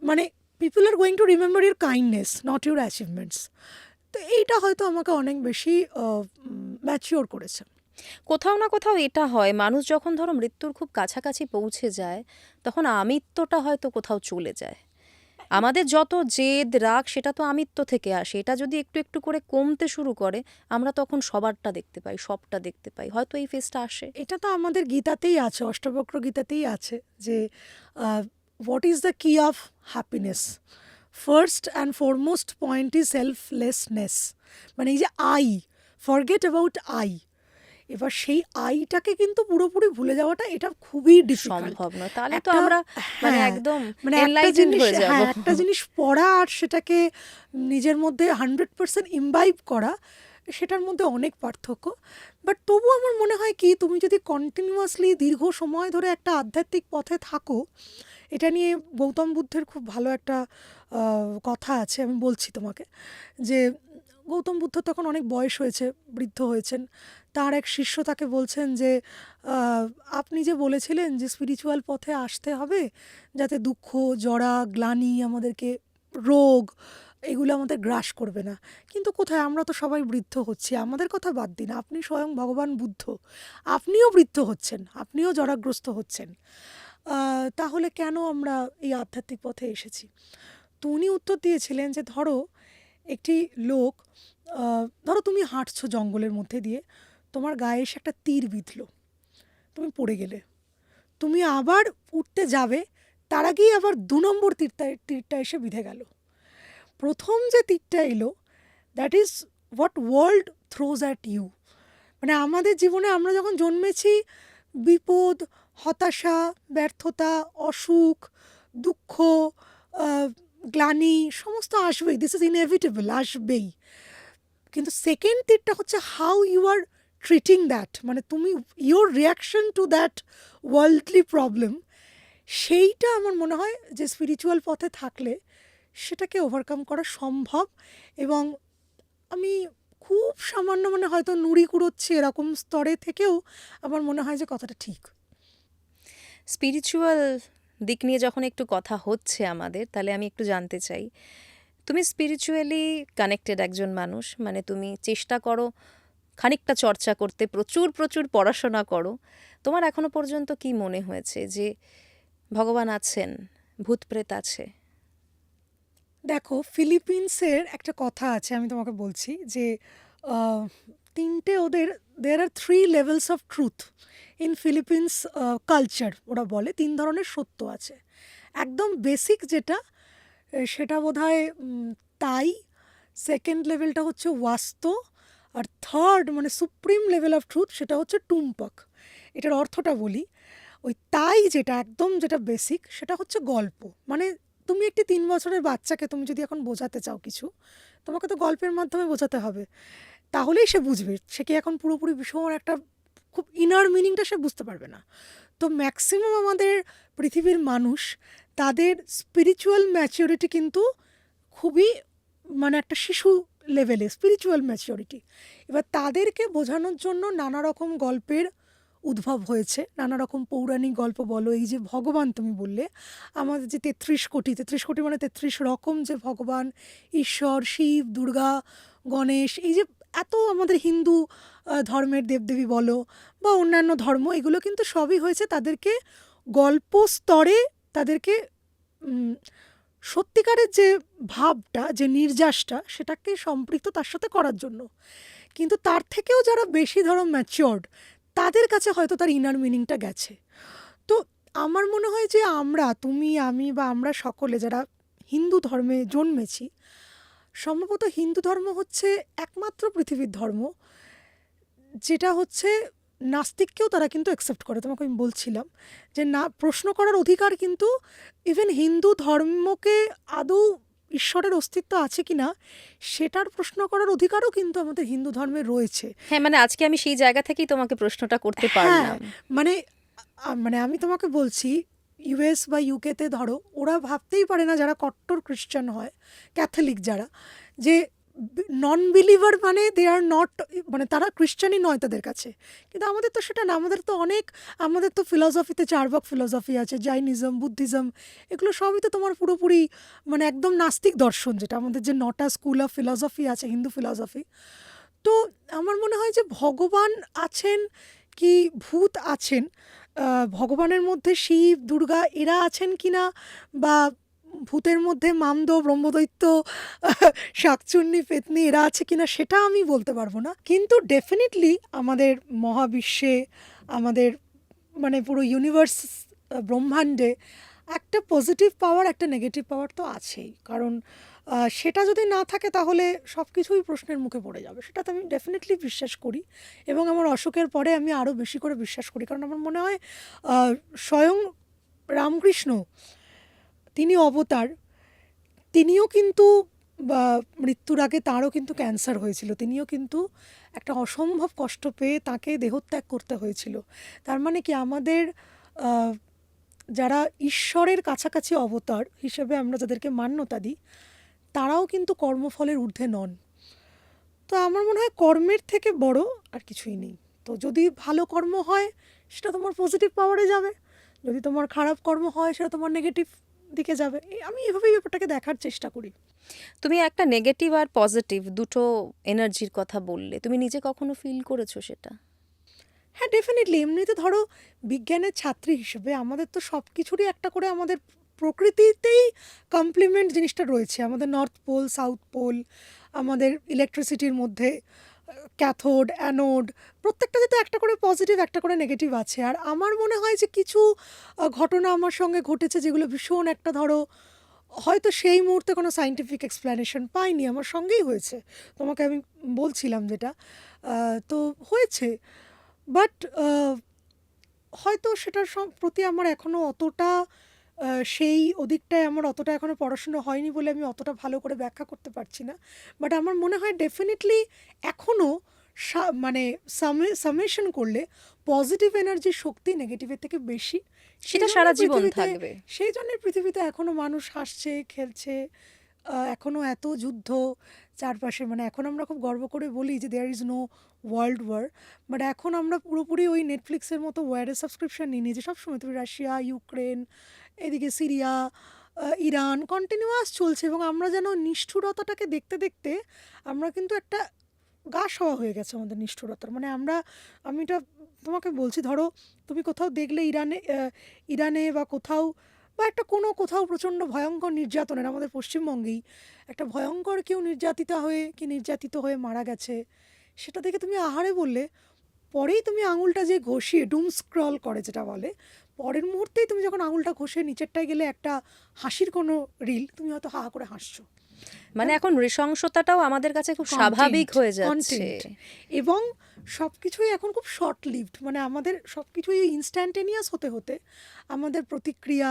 মানে people are going to remember your kindness, not your achievements. তো এইটা হয়তো আমাকে অনেক বেশি ম্যাচিওর করেছে। কোথাও না কোথাও এটা হয়, মানুষ যখন ধরো মৃত্যুর খুব কাছাকাছি পৌঁছে যায়, তখন আমিত্বটা হয়তো কোথাও চলে যায়। আমাদের যত জেদ রাগ সেটা তো আমিত্ব থেকে আসে, এটা যদি একটু একটু করে কমতে শুরু করে, আমরা তখন সবারটা দেখতে পাই, সবটা দেখতে পাই, হয়তো এই ফেজটা আসে। এটা তো আমাদের গীতাতেই আছে, অষ্টবক্র গীতাতেই আছে যে হোয়াট ইজ দ্য কি of happiness, first and foremost point is selflessness. মানে এই যে আই, ফরগেট অ্যাবাউট আই। এবার সেই আইটাকে কিন্তু পুরোপুরি ভুলে যাওয়াটা, এটা খুবই ডিফিকাল্ট। সম্ভব নয়, তাহলে তো একটা, আমরা মানে হ্যাঁ, একদম মানে একটা এনলাইটেন্ড জিনিস, হয়ে যাব। হ্যাঁ, একটা জিনিস পড়া আর সেটাকে নিজের মধ্যে 100% ইমবাইব করা, সেটার মধ্যে অনেক পার্থক্য। বাট তবু আমার মনে হয় কি, তুমি যদি কন্টিনিউয়াসলি দীর্ঘ সময় ধরে একটা আধ্যাত্মিক পথে থাকো, এটা নিয়ে গৌতম বুদ্ধের খুব ভালো একটা কথা আছে, আমি বলছি তোমাকে। যে গৌতম বুদ্ধ তখন অনেক বয়স হয়েছে, বৃদ্ধ হয়েছেন। তার এক শিষ্য তাকে বলছেন যে আহ, আপনি যে বলেছিলেন যে স্পিরিচুয়াল পথে আসতে হবে যাতে দুঃখ, জরা, গ্লানি, আমাদেরকে রোগ, এগুলো আমাদের গ্রাস করবে না, কিন্তু কোথায়, আমরা তো সবাই বৃদ্ধ হচ্ছি। আমাদের কথা বাদ দিন, আপনি স্বয়ং ভগবান বুদ্ধ, আপনিও বৃদ্ধ হচ্ছেন, আপনিও জরাগ্রস্ত হচ্ছেন। তাহলে কেন আমরা এই আধ্যাত্মিক পথে এসেছি? তো উনি উত্তর দিয়েছিলেন যে ধরো একটি লোক, ধরো তুমি হাঁটছো জঙ্গলের মধ্যে দিয়ে, তোমার গায়ে এসে একটা তীর বিঁধলো, তুমি পড়ে গেলে, তুমি আবার উঠতে যাবে, তার আগেই আবার 2 নম্বর তীরটা এসে বিঁধে গেল। প্রথম যে তীরটা এলো, that is what world throws at you. মানে আমাদের জীবনে আমরা যখন জন্মেছি, বিপদ, হতাশা, ব্যর্থতা, অসুখ, দুঃখ, আহ, গ্লানি সমস্ত আসবেই, দিস ইজ ইনএভিটেবল, আসবেই। কিন্তু সেকেন্ড তীরটা হচ্ছে how you are treating that, মানে তুমি, your reaction to that worldly problem, সেইটা আমার মনে হয় যে স্পিরিচুয়াল পথে থাকলে সেটাকে ওভারকাম করা সম্ভব। এবং আমি খুব সামান্য, মানে হয়তো নুড়ি কুড়োচ্ছি এরকম স্তরে থেকেও আমার মনে হয় যে কথাটা ঠিক। স্পিরিচুয়াল দিক নিয়ে যখন একটু কথা হচ্ছে আমাদের, তাহলে আমি একটু জানতে চাই, তুমি স্পিরিচুয়ালি কানেক্টেড একজন মানুষ, মানে তুমি চেষ্টা করো খানিকটা চর্চা করতে, প্রচুর প্রচুর পড়াশোনা করো। তোমার এখনো পর্যন্ত কি মনে হয়েছে যে ভগবান আছেন, ভূত প্রেত আছে? দেখো, ফিলিপিন্সের একটা কথা আছে, আমি তোমাকে বলছি যে আহ, তিনটে ওদের দেয়ার আর 3 levels of truth in Philippines culture. ওরা বলে 3 ধরনের সত্য আছে। একদম বেসিক যেটা, সেটা বোধহয় তাই। সেকেন্ড লেভেলটা হচ্ছে ওয়াস্তো। আর থার্ড মানে সুপ্রিম লেভেল অফ ট্রুথ, সেটা হচ্ছে টুম্পক। এটার অর্থটা বলি। ওই তাই যেটা একদম যেটা বেসিক, সেটা হচ্ছে গল্প। মানে তুমি একটি 3 বছরের বাচ্চাকে তুমি যদি এখন বোঝাতে চাও কিছু, তোমাকে তো গল্পের মাধ্যমে বোঝাতে হবে, তাহলেই সে বুঝবে। সে কি এখন পুরোপুরি ভীষণ একটা খুব ইনার মিনিংটা সে বুঝতে পারবে না। তো ম্যাক্সিমাম আমাদের পৃথিবীর মানুষ, তাদের স্পিরিচুয়াল ম্যাচিউরিটি কিন্তু খুবই মানে একটা শিশু লেভেলে স্পিরিচুয়াল ম্যাচিউরিটি। এবার তাদেরকে বোঝানোর জন্য নানা রকম গল্পের উদ্ভব হয়েছে, নানা রকম পৌরাণিক গল্প বলো। এই যে ভগবান তুমি বললে, আমাদের যে 33 কোটি মানে 33 রকম যে ভগবান, ঈশ্বর, শিব, দুর্গা, গণেশ, এই যে এত আমাদের হিন্দু ধর্মের দেবদেবী বলো বা অন্যান্য ধর্ম, এগুলো কিন্তু সবই হয়েছে তাদেরকে গল্প স্তরে, তাদেরকে উম, সত্যিকারের যে ভাবটা, যে নির্যাসটা, সেটাকে সম্পৃক্ত তার সাথে করার জন্য। কিন্তু তার থেকেও যারা বেশি ধরো ম্যাচিওর্ড, তাদের কাছে হয়তো তার ইনার মিনিংটা গেছে। তো আমার মনে হয় যে আমরা, তুমি, আমি বা আমরা সকলে যারা হিন্দু ধর্মে জন্মেছি, সম্ভবত হিন্দু ধর্ম হচ্ছে একমাত্র পৃথিবীর ধর্ম যেটা হচ্ছে নাস্তিককেও তারা কিন্তু অ্যাকসেপ্ট করে। তোমাকে আমি বলছিলাম যে না, প্রশ্ন করার অধিকার কিন্তু ইভেন হিন্দু ধর্মকে আদৌ ঈশ্বরের অস্তিত্ব আছে কি না সেটার প্রশ্ন করার অধিকারও কিন্তু আমাদের হিন্দু ধর্মে রয়েছে। হ্যাঁ, মানে আজকে আমি সেই জায়গা থেকেই তোমাকে প্রশ্নটা করতে হ্যাঁ, পারলাম। মানে মানে আমি তোমাকে বলছি, ইউএস বা ইউকেতে ধরো, ওরা ভাবতেই পারে না, যারা কট্টর খ্রিস্টান হয়, ক্যাথলিক যারা, যে নন বিলিভার মানে দে আর নট, মানে তারা খ্রিস্টানই নয় তাদের কাছে। কিন্তু আমাদের তো সেটা না। আমাদের তো অনেক, আমাদের তো ফিলসফিতে 4 ভাগ ফিলসফি আছে, জাইনিজম, বুদ্ধিজম, এগুলো সবই তো তোমার পুরোপুরি মানে একদম নাস্তিক দর্শন, যেটা আমাদের যে 9টা স্কুল অফ ফিলসফি আছে, হিন্দু ফিলসফি। তো আমার মনে হয় যে ভগবান আছেন কি ভূত আছেন, ভগবানের মধ্যে শিব, দুর্গা এরা আছেন কিনা, বা ভূতের মধ্যে মামদ, ব্রহ্মদৈত্য, শাকচুন্নি, পেতনি এরা আছে কিনা, সেটা আমি বলতে পারবো না। কিন্তু ডেফিনেটলি আমাদের মহাবিশ্বে, আমাদের মানে পুরো ইউনিভার্স, ব্রহ্মাণ্ডে একটা পজিটিভ পাওয়ার, একটা নেগেটিভ পাওয়ার তো আছেই। কারণ সেটা যদি না থাকে তাহলে সব কিছুই প্রশ্নের মুখে পড়ে যাবে। সেটা তো আমি ডেফিনেটলি বিশ্বাস করি, এবং আমার অশোকের পরে আমি আরও বেশি করে বিশ্বাস করি। কারণ আমার মনে হয় স্বয়ং রামকৃষ্ণ, তিনি অবতার, তিনিও কিন্তু বা মৃত্যুর আগে তাঁরও কিন্তু ক্যান্সার হয়েছিল, তিনিও কিন্তু একটা অসম্ভব কষ্ট পেয়ে তাকে দেহত্যাগ করতে হয়েছিল। তার মানে কি, আমাদের আহ, যারা ঈশ্বরের কাছাকাছি অবতার হিসেবে আমরা যাদেরকে মান্যতা দিই, তারাও কিন্তু কর্মফলের ঊর্ধ্বে নন। তো আমার মনে হয় কর্মের থেকে বড় আর কিছুই নেই। তো যদি ভালো কর্ম হয় সেটা তোমার পজিটিভ পাওয়ারে যাবে, যদি তোমার খারাপ কর্ম হয় সেটা তোমার নেগেটিভ দিকে যাবে। আমি এভাবেই ব্যাপারটাকে দেখার চেষ্টা করি। তুমি একটা নেগেটিভ আর পজিটিভ দুটো এনার্জির কথা বললে, তুমি নিজে কখনো ফিল করেছো সেটা? হ্যাঁ, ডেফিনেটলি। এমনিতে ধরো বিজ্ঞানের ছাত্রী হিসেবে আমাদের তো সব কিছুরই একটা করে আমাদের প্রকৃতিতেই কমপ্লিমেন্ট জিনিসটা রয়েছে। আমাদের নর্থ পোল, সাউথ পোল, আমাদের ইলেকট্রিসিটির মধ্যে ক্যাথোড, অ্যানোড, প্রত্যেকটাতে তো একটা করে পজিটিভ, একটা করে নেগেটিভ আছে। আর আমার মনে হয় যে কিছু ঘটনা আমার সঙ্গে ঘটেছে যেগুলো ভীষণ একটা ধরো, হয়তো সেই মুহূর্তে কোনো সায়েন্টিফিক এক্সপ্লেনেশন পাইনি, আমার সঙ্গেই হয়েছে। তোমাকে আমি বলছিলাম যেটা, তো হয়েছে। বাট হয়তো সেটার প্রতি আমার এখনও অতটা সেই ওদিকটায় আমার অতটা এখনও পড়াশুনো হয়নি বলে আমি অতটা ভালো করে ব্যাখ্যা করতে পারছি না। বাট আমার মনে হয় ডেফিনেটলি এখনও মানে সামেশন করলে পজিটিভ এনার্জির শক্তি নেগেটিভের থেকে বেশি। সেটা সারা জীবন পৃথিবীতে, থাকবে। সেই জন্যই পৃথিবীতে এখনও মানুষ হাসছে, খেলছে, এখনও এত যুদ্ধ চারপাশে। মানে এখন আমরা খুব গর্ব করে বলি যে there is no world war, but এখন আমরা পুরোপুরি ওই নেটফ্লিক্সের মতো ওয়ারের সাবস্ক্রিপশন নিয়ে নিয়েছি। সবসময় তুমি রাশিয়া, ইউক্রেন, এদিকে সিরিয়া, ইরান কন্টিনিউয়াস চলছে, এবং আমরা যেন নিষ্ঠুরতাটাকে দেখতে দেখতে আমরা কিন্তু একটা গা সওয়া হয়ে গেছে আমাদের নিষ্ঠুরতার। মানে আমি এটা তোমাকে বলছি, ধরো তুমি কোথাও দেখলে ইরানে বা কোথাও বা একটা কোথাও প্রচণ্ড ভয়ঙ্কর নির্যাতনের, আমাদের পশ্চিমবঙ্গেই একটা ভয়ঙ্কর কেউ নির্যাতিত হয়ে মারা গেছে, সেটা দেখে তুমি আহারে বললে, পরেই তুমি আঙুলটা যে ঘষিয়ে ডুম স্ক্রল করে যেটা বলে, পরের মুহূর্তেই তুমি যখন আঙুলটা ঘষে নিচেরটায় গেলে একটা হাসির কোনো রিল, তুমি হয়তো হা করে হাসছো। মানে এখন নৃশংসতাটাও আমাদের কাছে খুব স্বাভাবিক হয়ে যাচ্ছে। কন্টেন্ট এবং সব কিছুই এখন খুব শর্ট লিভড, মানে আমাদের সব কিছুই ইনস্ট্যান্টেনিয়াস হতে হতে আমাদের প্রতিক্রিয়া,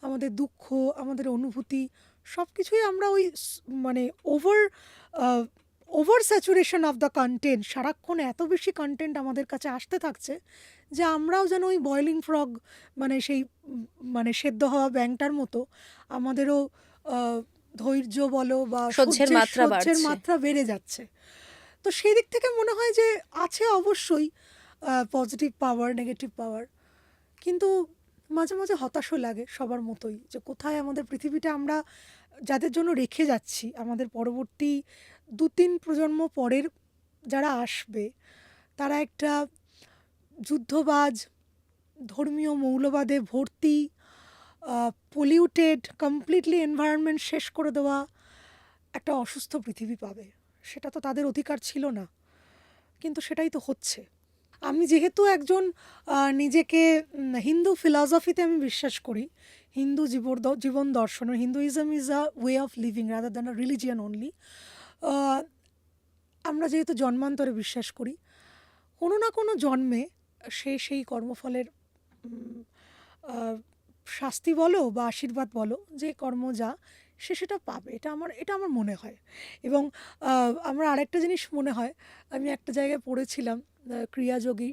আমাদের দুঃখ, আমাদের অনুভূতি সব কিছুই আমরা মানে over saturation of the content, সারাক্ষণ এত বেশি কন্টেন্ট আমাদের কাছে আসতে থাকছে যে আমরাও যেন ওই বয়লিং ফ্রগ, মানে সেই মানে সেদ্ধ হওয়া ব্যাঙটার মতো আমাদেরও ধৈর্য বলো বা সহ্যের মাত্রা বাড়ছে। মাত্রা বেড়ে যাচ্ছে। তো সেই দিক থেকে মনে হয় যে আছে অবশ্যই পজিটিভ পাওয়ার, নেগেটিভ পাওয়ার, কিন্তু মাঝে মাঝে হতাশও লাগে সবার মতোই, যে কোথায় আমাদের পৃথিবীটা আমরা যাদের জন্য রেখে যাচ্ছি, আমাদের পরবর্তী 2-3 প্রজন্ম পরের যারা আসবে, তারা একটা যুদ্ধবাজ, ধর্মীয় মৌলবাদে ভর্তি, পলিউটেড, কমপ্লিটলি এনভায়রনমেন্ট শেষ করে দেওয়া একটা অসুস্থ পৃথিবী পাবে। সেটা তো তাদের অধিকার ছিল না, কিন্তু সেটাই তো হচ্ছে। আমি যেহেতু একজন নিজেকে হিন্দু ফিলসফিতে আমি বিশ্বাস করি, হিন্দু জীবন দর্শন, Hinduism is a way of living rather than a religion only. আমরা যেহেতু জন্মান্তরে বিশ্বাস করি, কোনো না কোনো জন্মে সেই কর্মফলের শাস্তি বলো বা আশীর্বাদ বলো, যে কর্ম যা সেটা পাবে, এটা আমার মনে হয়। এবং আমার আরেকটা জিনিস মনে হয়, আমি একটা জায়গায় পড়েছিলাম, ক্রিয়াযোগী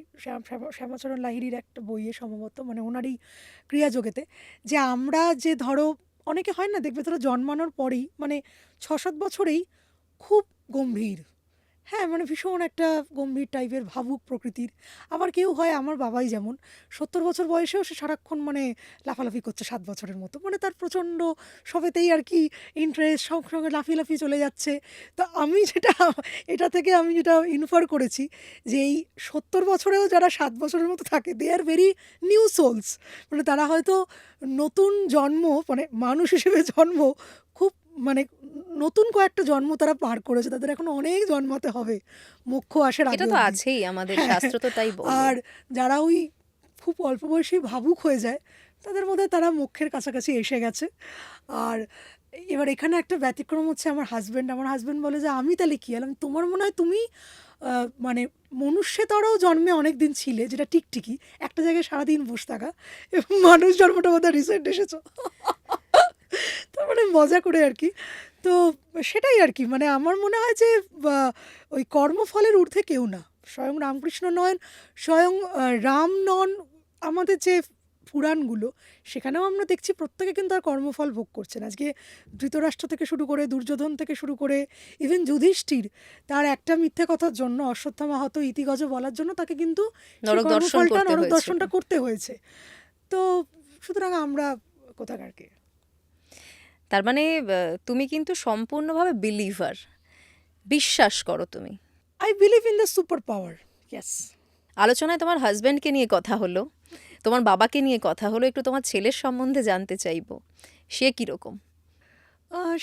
শ্যামাচরণ লাহিড়ীর একটা বইয়ে সম্ভবত, মানে ওনারই ক্রিয়াযোগেতে, যে আমরা যে ধরো অনেকে হয় না, দেখবে তারা জন্মানোর পরেই মানে 6-7 বছরেই খুব গম্ভীর, হ্যাঁ, মানে ভীষণ একটা গম্ভীর টাইপের ভাবুক প্রকৃতির। আবার কেউ হয়, আমার বাবাই যেমন 70 বছর বয়সেও সে সারাক্ষণ মানে লাফালাফি করছে 7 বছরের মতো, মানে তার প্রচণ্ড সবেতেই আর কি ইন্টারেস্ট, সঙ্গে লাফিয়ে লাফিয়ে চলে যাচ্ছে। তো আমি এটা থেকে আমি যেটা ইনফার করেছি, যে এই 70 বছরেও যারা 7 বছরের মতো থাকে, দে আর ভেরি নিউ সোলস, মানে তারা হয়তো নতুন জন্ম, মানে মানুষ হিসেবে জন্ম খুব মানে নতুন কয়েকটা জন্ম তারা পার করেছে, তাদের এখন অনেক জন্মাতে হবে মোক্ষ আসার আগে এটা তো অবধি। আছেই, আমাদের হ্যাঁ, শাস্ত্র তো তাই বলে। আর যারা ওই খুব অল্প বয়সী ভাবুক হয়ে যায়, তাদের মধ্যে তারা মোক্ষের কাছাকাছি এসে গেছে। আর এবার এখানে একটা ব্যতিক্রম হচ্ছে আমার হাজব্যান্ড বলে যে আমি তাহলে কী হলাম, তোমার মনে হয় তুমি মানে মনুষ্যতরও জন্মে অনেক দিন ছিলে, যেটা টিকটিকি একটা জায়গায় সারাদিন বসে থাকা, এবং মানুষ জন্মটা বোধহয় রিসেন্ট এসেছো। তার মানে মজা করে আর কি। তো সেটাই আর কি, মানে আমার মনে হয় যে ওই কর্মফলের ঊর্ধ্বে কেউ না, স্বয়ং রামকৃষ্ণ নয়, স্বয়ং রাম নন, আমাদের যে পুরাণগুলো সেখানেও আমরা দেখছি প্রত্যেকে কিন্তু আর কর্মফল ভোগ করছেন। আজকে ধৃতরাষ্ট্র থেকে শুরু করে, দুর্যোধন থেকে শুরু করে, ইভেন যুধিষ্ঠির, তার একটা মিথ্যে কথার জন্য, অশ্বত্থামা হত ইতিগজ বলার জন্য তাকে কিন্তু সেই নরক দর্শন কর্মফলটা, করতে নরক হয়েছিল। দর্শনটা করতে হয়েছে। তো সুতরাং আমরা কোথাকারকে। তার মানে তুমি কিন্তু সম্পূর্ণভাবে বিলিভার, বিশ্বাস করো তুমি। I believe in the superpower. Yes. আলোচনায় তোমার হাজব্যান্ডকে নিয়ে কথা হলো, তোমার বাবাকে নিয়ে কথা হলো, একটু তোমার ছেলের সম্বন্ধে জানতে চাইবো, সে কীরকম?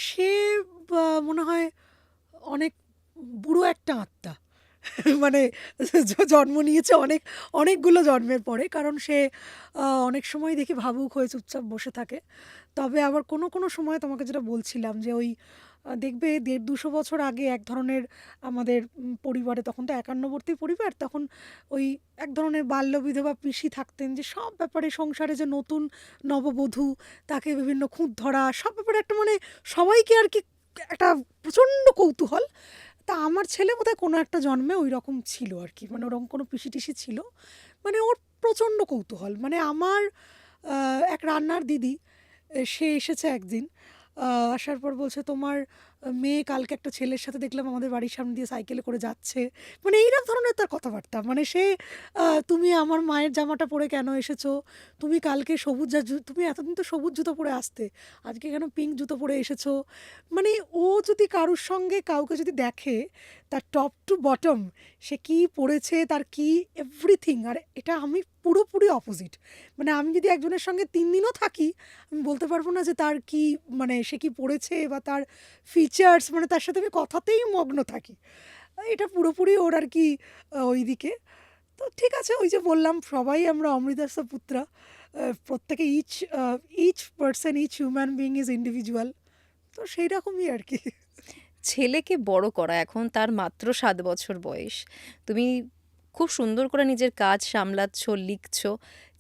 সে মনে হয় অনেক বুড়ো একটা আত্মা। মানে জন্ম নিয়েছে অনেকগুলো জন্মের পরে, কারণ সে অনেক সময় দেখি ভাবুক হয়ে চুপচাপ বসে থাকে। তবে আবার কোনো সময় তোমাকে যেটা বলছিলাম, যে ওই দেখবে 150-200 বছর আগে এক ধরনের আমাদের পরিবারে, তখন তো একান্নবর্তী পরিবার, তখন ওই এক ধরনের বাল্য বিধবা পিসি থাকতেন, যে সব ব্যাপারে সংসারে যে নতুন নববধূ, তাকে বিভিন্ন খুঁত ধরা, সব ব্যাপারে একটা মানে সবাইকে আর কি একটা প্রচণ্ড কৌতূহল। তা আমার ছেলে বোধহয় কোনো একটা জন্মে ওই রকম ছিল আর কি, মানে ওরকম কোনো পিসি টিসি ছিল, মানে ওর প্রচণ্ড কৌতূহল। মানে আমার এক রান্নার দিদি, সে এসেছে একদিন, আসার পর বলছে তোমার মেয়ে কালকে একটা ছেলের সাথে দেখলাম আমাদের বাড়ির সামনে দিয়ে সাইকেলে করে যাচ্ছে। মানে এইরকম ধরনের তার কথাবার্তা। মানে সে তুমি আমার মায়ের জামাটা পরে কেন এসেছো? তুমি কালকে সবুজ তুমি এতদিন তো সবুজ জুতো পরে আসতে, আজকে কেন পিঙ্ক জুতো পরে এসেছো? মানে ও যদি কারুর সঙ্গে কাউকে যদি দেখে তার টপ টু বটম সে কী পড়েছে, তার কি এভরিথিং, আর এটা আমি পুরোপুরি অপোজিট। মানে আমি যদি একজনের সঙ্গে ৩ দিনও থাকি আমি বলতে পারবো না যে তার কি, মানে সে কি পড়েছে বা তার ফিচার্স, মানে তার সাথে আমি কথাতেই মগ্ন থাকি। এটা পুরোপুরি ওর আর কি ওই দিকে। তো ঠিক আছে, ওই যে বললাম সবাই আমরা অমৃতাস্য পুত্রা, প্রত্যেকে each person, each human being is individual. তো সেই রকমই আর কি। ছেলেকে বড় করা, এখন তার মাত্র ৭ বছর বয়স। তুমি খুব সুন্দর করে নিজের কাজ সামলাচ্ছ, লিখছো।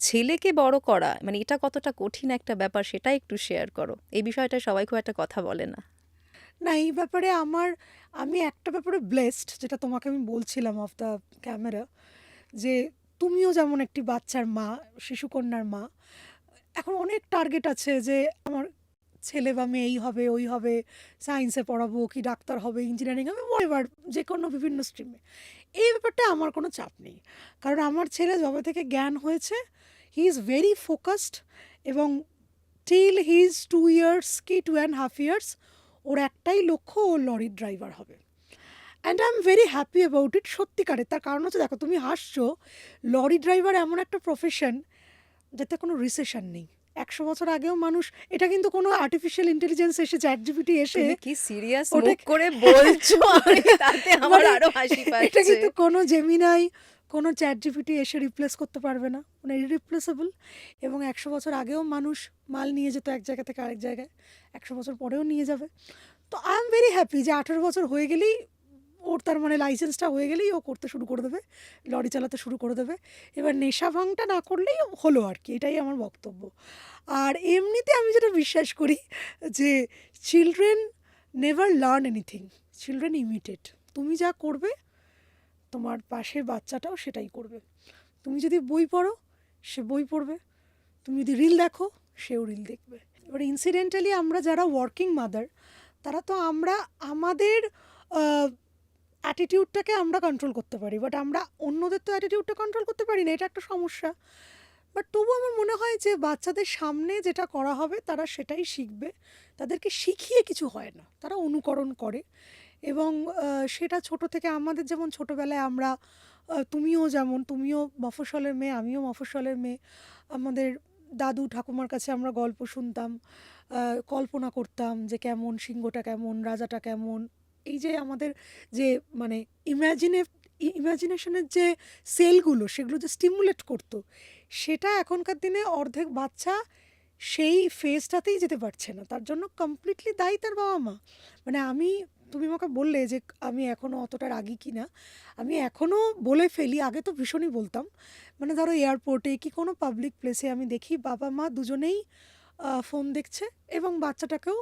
ছেলেকে বড় করা মানে এটা কতটা কঠিন একটা ব্যাপার সেটা একটু শেয়ার করো। এই বিষয়টা সবাই খুব একটা কথা বলে না। না, এই ব্যাপারে আমি একটা ব্যাপারে ব্লেসড, যেটা তোমাকে আমি বলছিলাম অফ দ্য ক্যামেরা, যে তুমিও যেমন একটি বাচ্চার মা, শিশুকন্যার মা। এখন অনেক টার্গেট আছে যে আমার ছেলে বা মেয়ে এই হবে, ওই হবে, সায়েন্সে পড়াবো কি ডাক্তার হবে, ইঞ্জিনিয়ারিং হবে, এবার যে কোনো বিভিন্ন স্ট্রিমে। এই ব্যাপারটা আমার কোনো চাপ নেই, কারণ আমার ছেলে যবে থেকে জ্ঞান হয়েছে হি ইজ ভেরি ফোকাসড, এবং টিল হি ইজ 2 ইয়ার্স কি 2.5 ইয়ার্স ওর একটাই লক্ষ্য, ও লরির ড্রাইভার হবে। And I am very happy about it সত্যিকারের। তার কারণ হচ্ছে, দেখো তুমি হাসছো, লরি ড্রাইভার এমন একটা প্রফেশন যাতে কোনো রিসেশন নেই। ১০০ বছর আগেও মানুষ, এটা কিন্তু কোনো আর্টিফিশিয়াল ইন্টেলিজেন্স এসে চ্যাটজিপিটি এসে তুমি কি সিরিয়াস ওটা মুখ করে বলছো? আমি তাতে আমার মানে আরো হাসি এটা পাচ্ছে। কিন্তু কোনো জেমিনাই, কোনো চ্যাটজিপিটি এসে রিপ্লেস করতে পারবে না, মানে ইররিপ্লেসেবল। এবং ১০০ বছর আগেও মানুষ মাল নিয়ে যেত এক জায়গা থেকে আরেক জায়গায়, ১০০ বছর পরেও নিয়ে যাবে। তো আই এম ভেরি হ্যাপি যে ১৮ বছর হয়ে গেলেই ওর, তার মানে লাইসেন্সটা হয়ে গেলেই ও করতে শুরু করে দেবে, লরি চালাতে শুরু করে দেবে। এবার নেশা ভাঙটা না করলেই হলো আর কি, এটাই আমার বক্তব্য। আর এমনিতে আমি যেটা বিশ্বাস করি যে children never learn anything, children imitate. তুমি যা করবে তোমার পাশের বাচ্চাটাও সেটাই করবে। তুমি যদি বই পড়ো সে বই পড়বে, তুমি যদি রিল দেখো সেও রিল দেখবে। এবার ইনসিডেন্টালি আমরা যারা ওয়ার্কিং মাদার, তারা তো আমরা আমাদের অ্যাটিটিউডটাকে আমরা কন্ট্রোল করতে পারি, বাট আমরা অন্যদের তো অ্যাটিটিউডটা কন্ট্রোল করতে পারি না, এটা একটা সমস্যা। বাট তবু আমার মনে হয় যে বাচ্চাদের সামনে যেটা করা হবে তারা সেটাই শিখবে, তাদেরকে শিখিয়ে কিছু হয় না, তারা অনুকরণ করে। এবং সেটা ছোট থেকে, আমাদের যেমন ছোটোবেলায় আমরা, তুমিও মফস্বলের মেয়ে, আমিও মফস্বলের মেয়ে, আমাদের দাদু ঠাকুমার কাছে আমরা গল্প শুনতাম, কল্পনা করতাম যে কেমন সিংহটা, কেমন রাজাটা, কেমন এই যে আমাদের যে মানে ইমাজিনেশনের যে সেলগুলো সেগুলো যে স্টিমুলেট করতো, সেটা এখনকার দিনে অর্ধেক বাচ্চা সেই ফেজটাতেই যেতে পারছে না। তার জন্য কমপ্লিটলি দায়ী তার বাবা মা। মানে তুমি আমাকে বললে যে আমি এখনও অতটা রাগী কি না, আমি এখনও বলে ফেলি, আগে তো ভীষণই বলতাম। মানে ধরো এয়ারপোর্টে কি কোনো পাবলিক প্লেসে আমি দেখি বাবা মা দুজনেই ফোন দেখছে, এবং বাচ্চাটাকেও,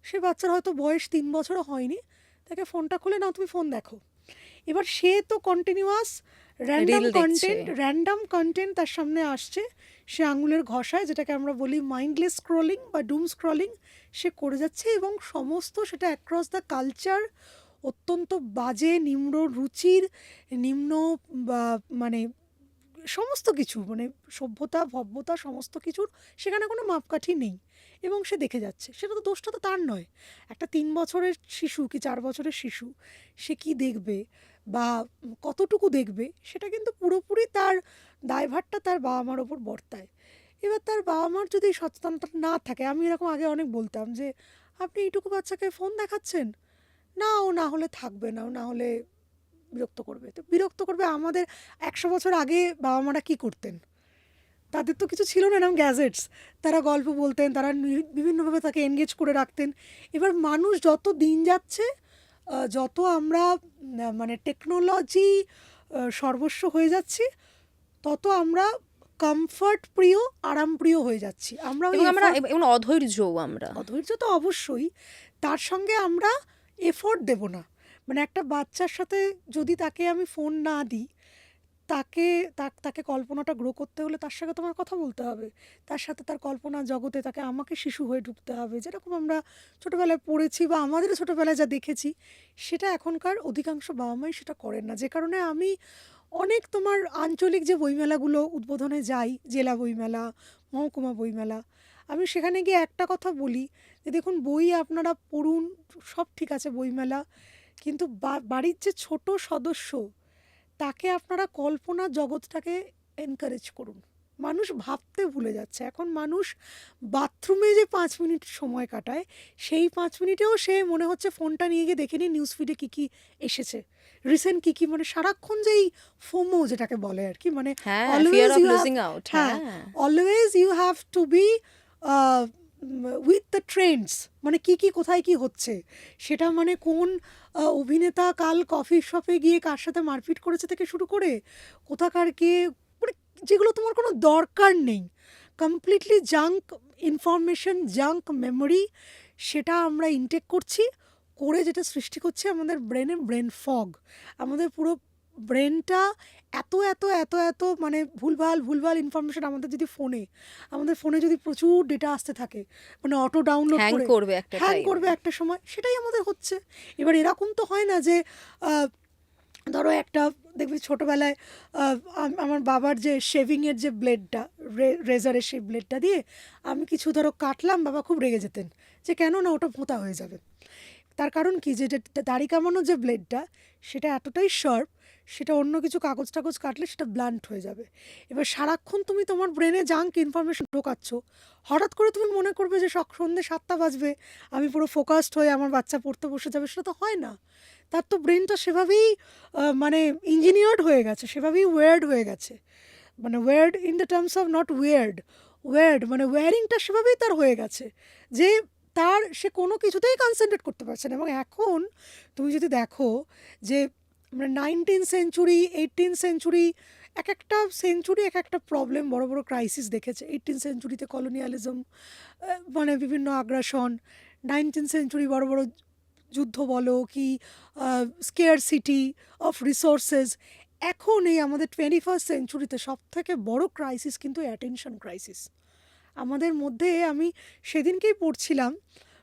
সে বাচ্চার হয়তো বয়স ৩ বছরও হয়নি, তাকে ফোনটা খুলে নাও তুমি ফোন দেখো। এবার সে তো কন্টিনিউয়াস রিল দেখছে। র্যান্ডাম কন্টেন্ট তার সামনে আসছে, সে আঙুলের ঘষায়, যেটাকে আমরা বলি মাইন্ডলেস স্ক্রলিং বা ডুম স্ক্রলিং, সে করে যাচ্ছে। এবং সমস্ত সেটা অ্যাক্রস দ্য কালচার, অত্যন্ত বাজে, নিম্ন রুচির, নিম্ন বা মানে সমস্ত কিছু, মানে সভ্যতা ভব্যতা সমস্ত কিছুর সেখানে কোনো মাপকাঠি নেই, এবং সে দেখে যাচ্ছে। সেটা তো, দোষটা তো তার নয়। একটা ৩ বছরের শিশু কি ৪ বছরের শিশু, সে কি দেখবে বা কতটুকু দেখবে, সেটা কিন্তু পুরোপুরি তার দায়ভারটা তার বাবা মার ওপর বর্তায়। এবার তার বাবা মার যদি সচেতনতা না থাকে, আমি এরকম আগে অনেক বলতাম যে আপনি এইটুকু বাচ্চাকে ফোন দেখাচ্ছেন, না ও না হলে থাকবে না, ও না হলে বিরক্ত করবে। তো বিরক্ত করবে, আমাদের ১০০ বছর আগে বাবা মারা কী করতেন? তাদের তো কিছু ছিল না এরকম গ্যাজেটস, তারা গল্প বলতেন, তারা বিভিন্নভাবে তাকে এনগেজ করে রাখতেন। এবার মানুষ যত দিন যাচ্ছে, যত আমরা মানে টেকনোলজি সর্বস্ব হয়ে যাচ্ছি, তত আমরা কমফর্ট প্রিয়, আরাম প্রিয় হয়ে যাচ্ছি। আমরা ওই এবং অধৈর্যও আমরা। অধৈর্য তো অবশ্যই, তার সঙ্গে আমরা এফোর্ট দেব না। মানে একটা বাচ্চার সাথে যদি তাকে আমি ফোন না দিই, তাকে কল্পনাটা গ্রো করতে হলে তার সাথে তোমার কথা বলতে হবে, তার সাথে তার কল্পনা জগতে তাকে আমাকে শিশু হয়ে ঢুকতে হবে, যেরকম আমরা ছোটোবেলায় পড়েছি বা আমাদের ছোটোবেলায় যা দেখেছি, সেটা এখনকার অধিকাংশ বাবা মাই সেটা করেন না। যে কারণে আমি অনেক তোমার আঞ্চলিক যে বইমেলাগুলো উদ্বোধনে যাই, জেলা বইমেলা, মহকুমা বইমেলা, আমি সেখানে গিয়ে একটা কথা বলি যে দেখুন, বই আপনারা পড়ুন, সব ঠিক আছে বইমেলা, কিন্তু বাড়ির যে ছোট সদস্য তাকে আপনারা কল্পনা জগৎটাকে এনকারেজ করুন। মানুষ ভাবতে ভুলে যাচ্ছে এখন। মানুষ বাথরুমে যে 5 মিনিট সময় কাটায়, সেই 5 মিনিটেও সে মনে হচ্ছে ফোনটা নিয়ে গিয়ে দেখে নিই নিউজ ফিডে কী কী এসেছে, রিসেন্ট কী কী, মানে সারাক্ষণ যেই ফোমো যেটাকে বলে আর কি, মানে হ্যাঁ, fear always of you have, losing out. হ্যাঁ, হ্যাঁ, always you have to be with the trends, মানে কী কী কোথায় কী হচ্ছে সেটা, মানে কোন অভিনেতা কাল কফি শপে গিয়ে কার সাথে মারপিট করেছে থেকে শুরু করে কোথাকার কে, মানে যেগুলো তোমার কোনো দরকার নেই, completely junk information, junk memory, সেটা আমরা ইনটেক করছি, করে যেটা সৃষ্টি করছে আমাদের ব্রেনে ব্রেন ফগ। আমাদের পুরো ব্রেনটা এত এত এত এত মানে ভুলভাল ভুলভাল ইনফরমেশন, আমাদের ফোনে যদি প্রচুর ডেটা আসতে থাকে, মানে অটো ডাউনলোড হ্যাং করে করবে একটা হ্যাং টাইমে। করবে একটা সময়, সেটাই আমাদের হচ্ছে। এবার এরকম তো হয় না যে আহ, ধরো একটা, দেখবি ছোটোবেলায় আমার বাবার যে শেভিংয়ের যে ব্লেডটা, রেজারের সেই ব্লেডটা দিয়ে আমি কিছু ধরো কাটলাম, বাবা খুব রেগে যেতেন যে কেন না ওটা ভোঁতা হয়ে যাবে। তার কারণ কি, যে দাড়ি কামানোর যে ব্লেডটা সেটা এতটাই শার্প, সেটা অন্য কিছু কাগজ টাগজ কাটলে সেটা ব্লান্ট হয়ে যাবে। এবার সারাক্ষণ তুমি তোমার ব্রেনে জাঙ্ক ইনফরমেশন ঢোকাচ্ছ, হঠাৎ করে তুমি মনে করবে যে সন্ধ্যে 7টা বাজবে, আমি পুরো ফোকাসড হয়ে আমার বাচ্চা পড়তে বসে যাবে, সেটা তো হয় না। তার তো ব্রেনটা সেভাবেই মানে ইঞ্জিনিয়ার্ড হয়ে গেছে, সেভাবেই ওয়ার্ড হয়ে গেছে, মানে word in the terms of not word মানে ওয়্যারিংটা সেভাবেই তার হয়ে গেছে যে সে কোনো কিছুতেই কনসেন্ট্রেট করতে পারছে না। এবং এখন তুমি যদি দেখো যে মানে 19th সেঞ্চুরি, 18th সেঞ্চুরি, এক একটা সেঞ্চুরি এক একটা প্রবলেম, বড় বড় ক্রাইসিস দেখেছে। 18th সেঞ্চুরিতে কলোনিয়ালিজম, মানে বিভিন্ন আগ্রাসন, 19th সেঞ্চুরি বড় বড় যুদ্ধ বলো কি, স্কেয়ারসিটি অফ রিসোর্সেস। এখন এই আমাদের 21st সেঞ্চুরিতে সব থেকে বড় ক্রাইসিস কিন্তু অ্যাটেনশন ক্রাইসিস আমাদের মধ্যে। আমি সেদিনকেই পড়ছিলাম,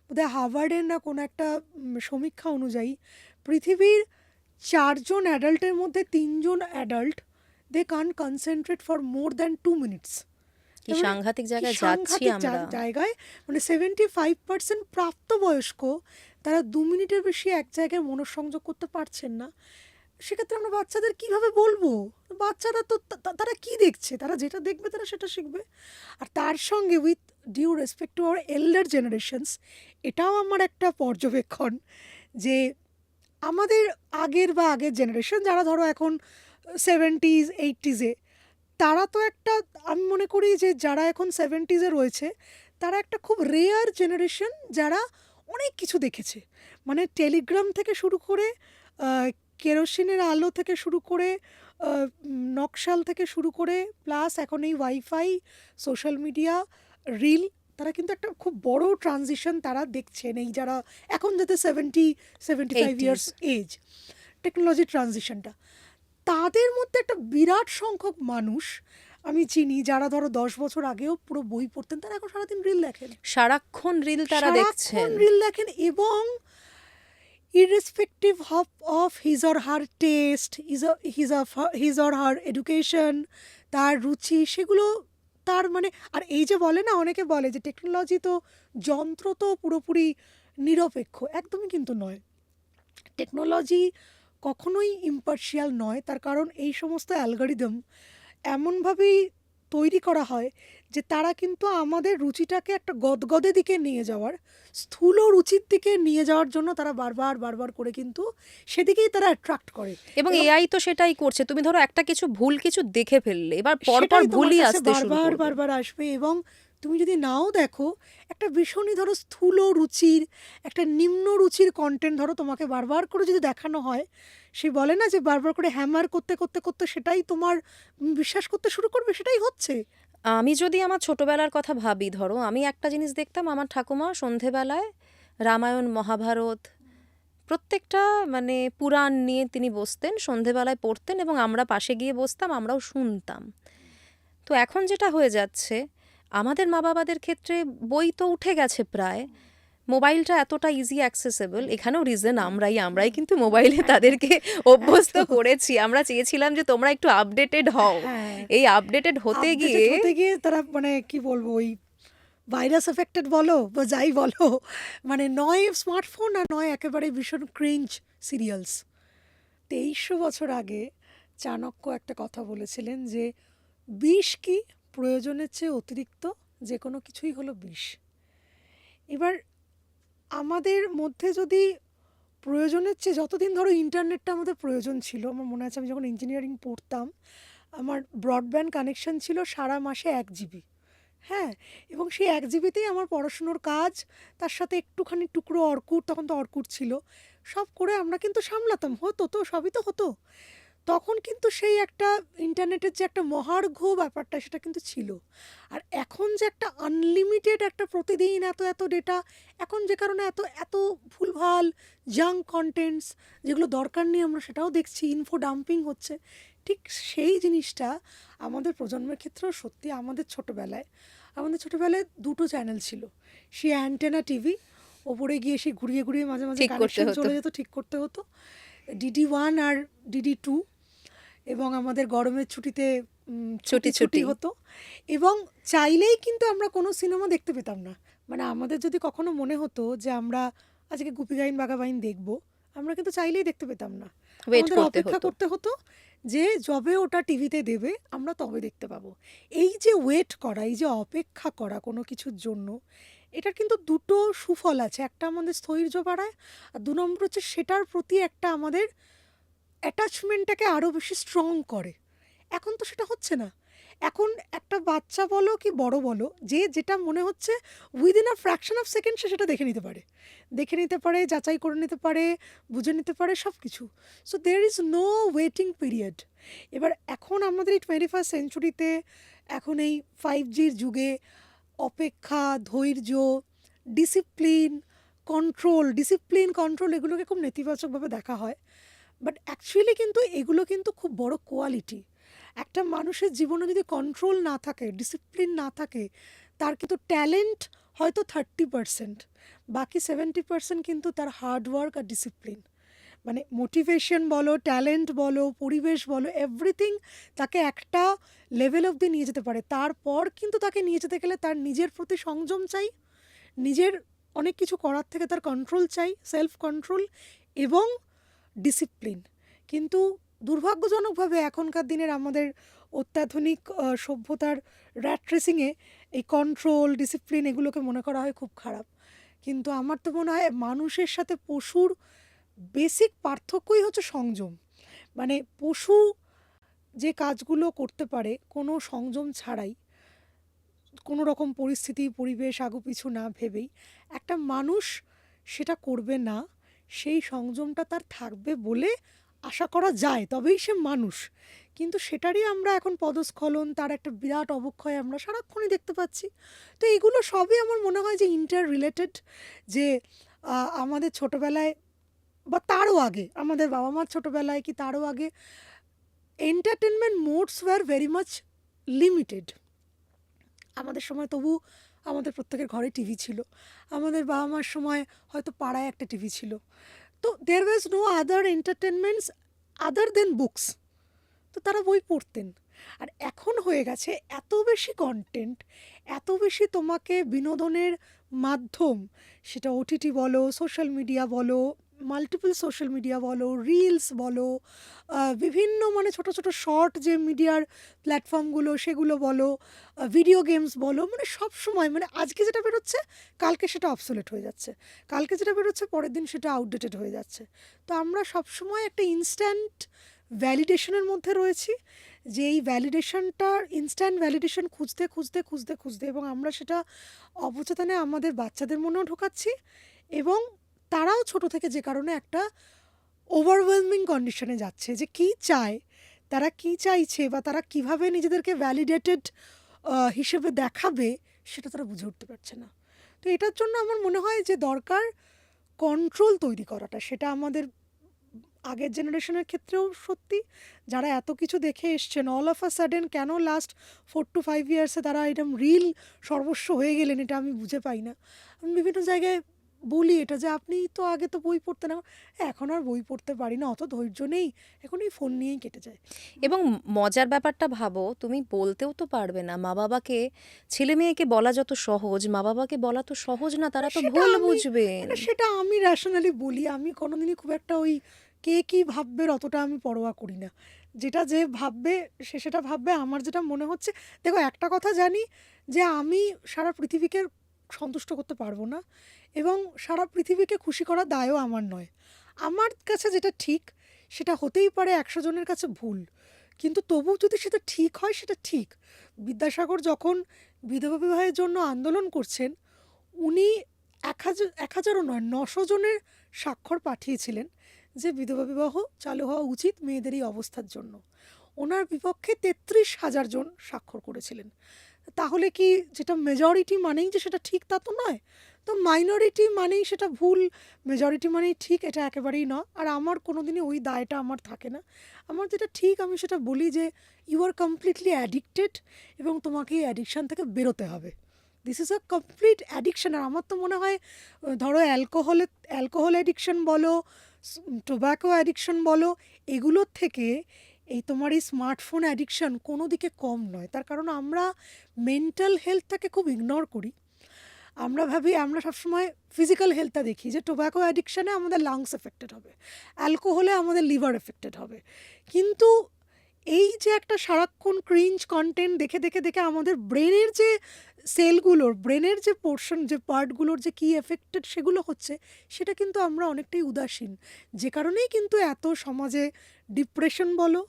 বোধহয় হার্ভার্ডের না কোনো একটা সমীক্ষা অনুযায়ী পৃথিবীর 4জন অ্যাডাল্টের মধ্যে 3জন অ্যাডাল্ট দে কান concentrate for more than 2 minutes. কি সাংঘাতিক জায়গায় যাচ্ছি আমরা। জায়গায়, মানে 75% প্রাপ্তবয়স্ক তারা 2 মিনিটের বেশি এক জায়গায় মনোসংযোগ করতে পারছেন না। সেক্ষেত্রে আমরা বাচ্চাদের কিভাবে বলবো? বাচ্চারা তো তারা কি দেখছে, তারা যেটা দেখবে তারা সেটা শিখবে। আর তার সঙ্গে with due respect to our elder generations, এটাও আমার একটা পর্যবেক্ষণ যে আমাদের আগের জেনারেশন যারা ধরো এখন 70s 80s, তারা তো একটা, আমি মনে করি যে যারা এখন 70s রয়েছে তারা একটা খুব রেয়ার জেনারেশন যারা অনেক কিছু দেখেছে। মানে টেলিগ্রাম থেকে শুরু করে, কেরোসিনের আলো থেকে শুরু করে, নকশাল থেকে শুরু করে, প্লাস এখন এই ওয়াইফাই, সোশ্যাল মিডিয়া, রিল, তারা কিন্তু একটা খুব বড় ট্রানজিশন তারা দেখছেন। এই যারা এখন যাতে 70-75 ইয়ার্স এজ, টেকনোলজি ট্রানজিশনটা, তাদের মধ্যে একটা বিরাট সংখ্যক মানুষ আমি চিনি যারা ধরো 10 বছর আগেও পুরো বই পড়তেন, তারা এখন সারাদিন রিল দেখেন, সারাক্ষণ রিল তারা দেখছেন। রিল দেখেন, এবং irrespective of his or her taste, his or her education, তার রুচি, সেগুলো তার মানে, আর এই যে বলে না, অনেকে বলে যে টেকনোলজি তো, যন্ত্র তো পুরোপুরি নিরপেক্ষ, একদমই কিন্তু নয়। টেকনোলজি কখনোই ইম্পার্শিয়াল নয়, তার কারণ এই সমস্ত অ্যালগরিদম এমনভাবেই তৈরি করা হয় যে তারা কিন্তু আমাদের রুচিটাকে একটা গদগদে দিকে নিয়ে যাওয়ার, স্থূল রুচির দিকে নিয়ে যাওয়ার জন্য তারা বারবার করে কিন্তু সেদিকেই তারা অ্যাট্রাক্ট করে। এবং এআই তো সেটাই করছে। তুমি ধরো একটা ভুল কিছু দেখে ফেললে, এবার পরপর সেটাই তোমার ভুলই কাছে আসতে শুরু করবে। বারবার আসবে। এবং তুমি যদি নাও দেখো, একটা ভীষণই ধরো স্থূল রুচির, একটা নিম্ন রুচির কন্টেন্ট ধরো তোমাকে বারবার করে যদি দেখানো হয়, সে বলে না যে বারবার করে হ্যামার করতে করতে করতে সেটাই তোমার বিশ্বাস করতে শুরু করবে, সেটাই হচ্ছে। আমি যদি আমার ছোটবেলার কথা ভাবি, ধরো আমি একটা জিনিস দেখতাম, আমার ঠাকুমা সন্ধেবেলায় রামায়ণ, মহাভারত, প্রত্যেকটা মানে পুরাণ নিয়ে তিনি বসতেন, সন্ধেবেলায় পড়তেন এবং আমরা পাশে গিয়ে বসতাম, আমরাও শুনতাম। তো এখন যেটা হয়ে যাচ্ছে, আমাদের মা বাবাদের ক্ষেত্রে বই তো উঠে গেছে প্রায়, মোবাইলটা এতটা ইজি অ্যাক্সেসেবল, এখানেও রিজন আমরাই কিন্তু মোবাইলে তাদেরকে অভ্যস্ত একদম। করেছি। আমরা চেয়েছিলাম যে তোমরা একটু আপডেটেড হও, হ্যাঁ, এই আপডেটেড হতে গিয়ে আপডেটেড হতে গিয়ে তারা মানে কি বলবো, ওই ভাইরাস এফেক্টেড বলো বা যাই বলো, মানে নয় স্মার্টফোন আর নয় একেবারে ভীষণ ক্রিঞ্জ সিরিয়ালস। 2300 বছর আগে চাণক্য একটা কথা বলেছিলেন যে বিষ কি, প্রয়োজনের চেয়ে অতিরিক্ত যে কোনো কিছুই হলো বিষ। এবার আমাদের মধ্যে যদি প্রয়োজনের চেয়ে, যতদিন ধরো ইন্টারনেটটা আমাদের প্রয়োজন ছিল, আমার মনে আছে আমি যখন ইঞ্জিনিয়ারিং পড়তাম আমার ব্রডব্যান্ড কানেকশন ছিল সারা মাসে 1 জিবি। হ্যাঁ, এবং সেই 1 জিবিতেই আমার পড়াশুনোর কাজ, তার সাথে একটুখানি টুকরো অর্কুট, তখন তো অর্কুট ছিল, সব করে আমরা কিন্তু সামলাতাম, হতো তো, সবই তো হতো। তখন কিন্তু সেই একটা ইন্টারনেটের যে একটা মহার্ঘ ব্যাপারটা সেটা কিন্তু ছিল। আর এখন যে একটা আনলিমিটেড একটা প্রতিদিন এত এত ডেটা, এখন যে কারণে এত এত ভুলভাল জাঙ্ক কন্টেন্টস, যেগুলো দরকার নেই আমরা সেটাও দেখছি, ইনফো ডাম্পিং হচ্ছে। ঠিক সেই জিনিসটা আমাদের প্রজন্মের ক্ষেত্রেও সত্যি। আমাদের ছোটোবেলায় 2টো চ্যানেল ছিল, সে অ্যান্টেনা টিভি, ওপরে গিয়ে সে ঘুরিয়ে ঘুরিয়ে মাঝে মাঝে ঠিক করতে কানেকশন হতো। চলে যেত, ঠিক করতে হতো। DD1 আর DD2, এবং আমাদের গরমের ছুটিতে ছুটি ছুটি ছুটি হতো। এবং চাইলেই কিন্তু আমরা কোনো সিনেমা দেখতে পেতাম না। মানে আমাদের যদি কখনো মনে হতো যে আমরা আজকে গুপি গাইন বাঘা বাইন দেখবো, আমরা কিন্তু চাইলেই দেখতে পেতাম না, ওয়েট আমাদের করতে অপেক্ষা হতো। করতে হতো যে যবে ওটা টিভিতে দেবে আমরা তবে দেখতে পাবো। এই যে ওয়েট করা, এই যে অপেক্ষা করা কোনো কিছুর জন্য, এটার কিন্তু দুটো সুফল আছে। একটা আমাদের স্থৈর্য বাড়ায়, আর 2 নম্বর হচ্ছে সেটার প্রতি একটা আমাদের অ্যাটাচমেন্টটাকে আরও বেশি স্ট্রং করে। এখন তো সেটা হচ্ছে না। এখন একটা বাচ্চা বলো কি বড় বলো, যে যেটা মনে হচ্ছে within a fraction of second সে সেটা দেখে নিতে পারে, যাচাই করে নিতে পারে, বুঝে নিতে পারে সব কিছু। So there is no waiting period. এবার এখন আমাদের এই 21st সেঞ্চুরিতে, এখন এই 5Gর যুগে অপেক্ষা, ধৈর্য, ডিসিপ্লিন কন্ট্রোল এগুলোকে খুব নেতিবাচকভাবে দেখা হয়। বাট অ্যাকচুয়ালি কিন্তু এগুলো কিন্তু খুব বড় কোয়ালিটি। একটা মানুষের জীবনে যদি কন্ট্রোল না থাকে, ডিসিপ্লিন না থাকে, তার কিন্তু ট্যালেন্ট হয়তো 30%, বাকি 70% কিন্তু তার হার্ডওয়ার্ক আর ডিসিপ্লিন। মানে মোটিভেশন বলো, ট্যালেন্ট বলো, পরিবেশ বলো, এভরিথিং তাকে একটা লেভেল অবধি নিয়ে যেতে পারে। তারপর কিন্তু তাকে নিয়ে যেতে গেলে তার নিজের প্রতি সংযম চাই, নিজের অনেক কিছু করার থেকে তার কন্ট্রোল চাই, সেলফ কন্ট্রোল এবং ডিসিপ্লিন। কিন্তু দুর্ভাগ্যজনকভাবে এখনকার দিনের আমাদের অত্যাধুনিক সভ্যতার র্যাট রেসিংয়ে এই কন্ট্রোল, ডিসিপ্লিন এগুলোকে মনে করা হয় খুব খারাপ। কিন্তু আমার তো মনে হয় মানুষের সাথে পশুর বেসিক পার্থক্যই হচ্ছে সংযম। মানে পশু যে কাজগুলো করতে পারে কোনো সংযম ছাড়াই, কোনো রকম পরিস্থিতি, পরিবেশ আগুপিছু না ভেবেই, একটা মানুষ সেটা করবে না। সেই সংযমটা তার থাকবে বলে আশা করা যায়, তবেই সে মানুষ। কিন্তু সেটারই আমরা এখন পদস্খলন, তার একটা বিরাট অবক্ষয় আমরা সারাক্ষণই দেখতে পাচ্ছি। তো এগুলো সবই আমার মনে হয় যে ইন্টার রিলেটেড। যে আমাদের ছোটোবেলায় বা তারও আগে, আমাদের বাবা মার ছোটোবেলায় কি তারও আগে, entertainment modes were very much limited. আমাদের সময় তবু আমাদের প্রত্যেকের ঘরে টিভি ছিল, আমাদের বাবা মার সময় হয়তো পাড়ায় একটা টিভি ছিল। তো there was no other entertainments other than books. তো তারা বই পড়তেন। আর এখন হয়ে গেছে এত বেশি কন্টেন্ট, এত বেশি তোমাকে বিনোদনের মাধ্যম, সেটা ওটিটি বলো, সোশ্যাল মিডিয়া বলো, মাল্টিপল সোশ্যাল মিডিয়া বলো, রিলস বলো, বিভিন্ন মানে ছোট ছোট শর্ট যে মিডিয়ার প্ল্যাটফর্মগুলো সেগুলো বলো, ভিডিও গেমস বলো, মানে সব সময় মানে আজকে যেটা বেরোচ্ছে কালকে সেটা অবসোলেট হয়ে যাচ্ছে, কালকে যেটা বেরোচ্ছে পরের দিন সেটা আউটডেটেড হয়ে যাচ্ছে। তো আমরা সবসময় একটা ইনস্ট্যান্ট ভ্যালিডেশনের মধ্যে রয়েছি, যে এই ভ্যালিডেশনটার ইনস্ট্যান্ট ভ্যালিডেশন খুঁজতে খুঁজতে খুঁজতে খুঁজতে, এবং আমরা সেটা অবচেতনে আমাদের বাচ্চাদের মনেও ঢোকাচ্ছি, এবং তারাও ছোট থেকে যে কারণে একটা ওভারওয়েলমিং কন্ডিশনে যাচ্ছে যে কী চায়, তারা কী চাইছে বা তারা কিভাবে নিজেদেরকে ভ্যালিডেটেড হিসেবে দেখাবে সেটা তারা বুঝে উঠতে পারছে না। তো এটার জন্য আমার মনে হয় যে দরকার কন্ট্রোল তৈরি করাটা, সেটা আমাদের আগের জেনারেশনের ক্ষেত্রেও সত্যি, যারা এত কিছু দেখে এসছেন, অল অফ আ সাডেন কেন লাস্ট 4 to 5 ইয়ার্সে তারা এরকম রিল সর্বস্ব হয়ে গেলেন, এটা আমি বুঝে পাই না। আমি বিভিন্ন জায়গায় বলি এটা, যে আপনি তো আগে তো বই পড়তেন, এখন আর বই পড়তে পারি না, অত ধৈর্য নেই, এখন এই ফোন নিয়েই কেটে যায়। এবং মজার ব্যাপারটা ভাবো, তুমি বলতেও তো পারবে না মা বাবাকে। ছেলে মেয়েকে বলা যত সহজ, মা বাবাকে বলা তো সহজ না, তারা তো সেটা ভুল আমি বুঝবেন। সেটা আমি র্যাশনালি বলি, আমি কোনোদিনই খুব একটা ওই কে কি ভাববে অতটা আমি পরোয়া করি না। যেটা যে ভাববে সে সেটা ভাববে, আমার যেটা মনে হচ্ছে, দেখো একটা কথা জানি, যে আমি সারা পৃথিবীকে সন্তুষ্ট করতে পারবো না, এবং সারা পৃথিবীকে খুশি করার দায়ও আমার নয়। আমার কাছে যেটা ঠিক সেটা হতেই পারে 100 জনের কাছে ভুল, কিন্তু তবু যদি সেটা ঠিক হয় সেটা ঠিক। বিদ্যাসাগর যখন বিধবা বিবাহের জন্য আন্দোলন করছেন, উনি 1,000ও নয় 900 জনের স্বাক্ষর পাঠিয়েছিলেন যে বিধবা বিবাহ চালু হওয়া উচিত মেয়েদের এই অবস্থার জন্য। ওনার বিপক্ষে 33,000 জন স্বাক্ষর করেছিলেন। তাহলে কি যেটা মেজরিটি মানেই যে সেটা ঠিক, তা তো নয়। তো মাইনরিটি মানেই সেটা ভুল, মেজরিটি মানেই ঠিক, এটা একেবারেই নয়। আর আমার কোনোদিনই ওই দায়টা আমার থাকে না। আমার যেটা ঠিক আমি সেটা বলি, যে ইউ আর কমপ্লিটলি অ্যাডিক্টেড, এবং তোমাকে এই অ্যাডিকশান থেকে বেরোতে হবে। This is a complete addiction. আর আমার তো মনে হয়, ধরো অ্যালকোহল অ্যাডিকশান বলো, টোব্যাকো অ্যাডিকশান বলো, এগুলোর থেকে এই তোমার এই স্মার্টফোন অ্যাডিকশান কোনো দিকে কম নয়। তার কারণ আমরা মেন্টাল হেলথটাকে খুব ইগনোর করি। আমরা ভাবি, আমরা সবসময় ফিজিক্যাল হেলথটা দেখি, যে টোব্যাকো অ্যাডিকশানে আমাদের লাংস এফেক্টেড হবে, অ্যালকোহলে আমাদের লিভার এফেক্টেড হবে। কিন্তু এই যে একটা সারাক্ষণ ক্রিঞ্জ কন্টেন্ট দেখে দেখে দেখে আমাদের ব্রেনের যে সেলগুলোর, ব্রেনের যে পোর্শন, যে পার্টগুলোর যে কী এফেক্টেড সেগুলো হচ্ছে, সেটা কিন্তু আমরা অনেকটাই উদাসীন। যে কারণেই কিন্তু এত সমাজে ডিপ্রেশন বলো,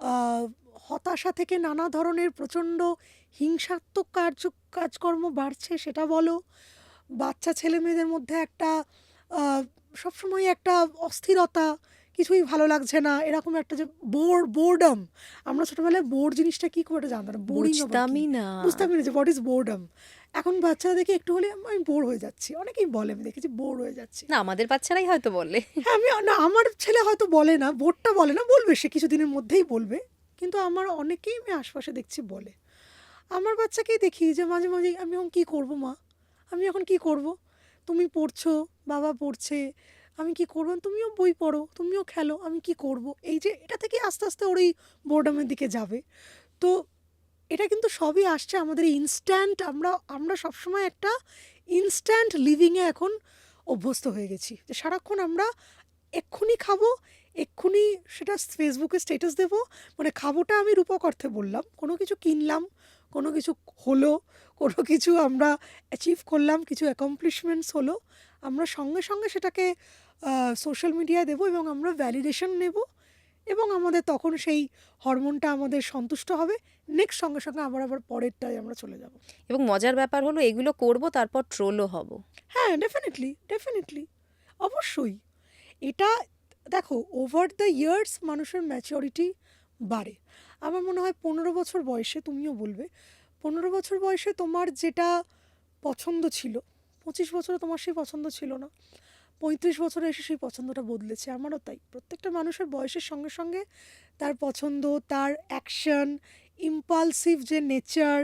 আহ, হতাশা থেকে নানা ধরনের প্রচণ্ড হিংসাত্মক কাজকর্ম বাড়ছে সেটা বলো, বাচ্চা ছেলে মেয়েদের মধ্যে একটা আহ, সবসময় একটা অস্থিরতা, কিছুই ভালো লাগছে না, এরকম একটা যে বোর্ডম। আমরা ছোটবেলায় বোর জিনিসটা কি, খুব একটা জানতাম না, বোরিং আবার কি, বুঝতামই না। বুঝতামই না যে হোয়াট ইজ বোর্ডম। এখন বাচ্চারা দেখি একটু হলে আমি বোর হয়ে যাচ্ছি, অনেকেই বলে, আমি দেখেছি বোর হয়ে যাচ্ছি। না, আমাদের বাচ্চারাই হয়তো বলে। হ্যাঁ, আমি না, আমার ছেলে হয়তো বলে না, বোর্ডটা বলে না, বলবে সে কিছুদিনের মধ্যেই বলবে, কিন্তু আমার অনেকেই আমি আশপাশে দেখছি বলে। আমার বাচ্চাকেই দেখি যে মাঝে মাঝে, আমি এখন কী করবো মা, আমি এখন কি করব, তুমি পড়ছো, বাবা পড়ছে, আমি কি করবো, তুমিও বই পড়ো, তুমিও খেলো, আমি কি করব, এই যে এটা থেকে আস্তে আস্তে ওর এই বোর্ডামের দিকে যাবে। তো এটা কিন্তু সবই আসছে আমাদের ইনস্ট্যান্ট, আমরা সবসময় একটা ইনস্ট্যান্ট লিভিংয়ে এখন অভ্যস্ত হয়ে গেছি, যে সারাক্ষণ আমরা এক্ষুনি খাবো, এক্ষুনি সেটা ফেসবুকে স্ট্যাটাস দেবো। মানে খাবোটা আমি রূপক অর্থে বললাম, কোনো কিছু কিনলাম, কোনো কিছু হলো, কোনো কিছু আমরা অ্যাচিভ করলাম, কিছু অ্যাকমপ্লিশমেন্টস হলো, আমরা সঙ্গে সঙ্গে সেটাকে সোশ্যাল মিডিয়ায় দেবো, এবং আমরা ভ্যালিডেশন নেব, এবং আমাদের তখন সেই হরমোনটা আমাদের সন্তুষ্ট হবে, নেক্সট সঙ্গে সঙ্গে আবার পরেরটায় আমরা চলে যাব। এবং মজার ব্যাপার হলো, এগুলো করব, তারপর ট্রোলও হব। হ্যাঁ, ডেফিনেটলি ডেফিনেটলি, অবশ্যই। এটা দেখো, ওভার দ্য ইয়ার্স মানুষের ম্যাচিওরিটি বাড়ে। আমার মনে হয় 15 বছর বয়সে, তুমিও বলবে, 15 বছর বয়সে তোমার যেটা পছন্দ ছিল, 25 বছরে তোমার সেই পছন্দ ছিল না, 35 বছরে এসে সেই পছন্দটা বদলেছে। আমারও তাই। প্রত্যেকটা মানুষের বয়সের সঙ্গে সঙ্গে তার পছন্দ, তার অ্যাকশন, ইম্পালসিভ যে নেচার,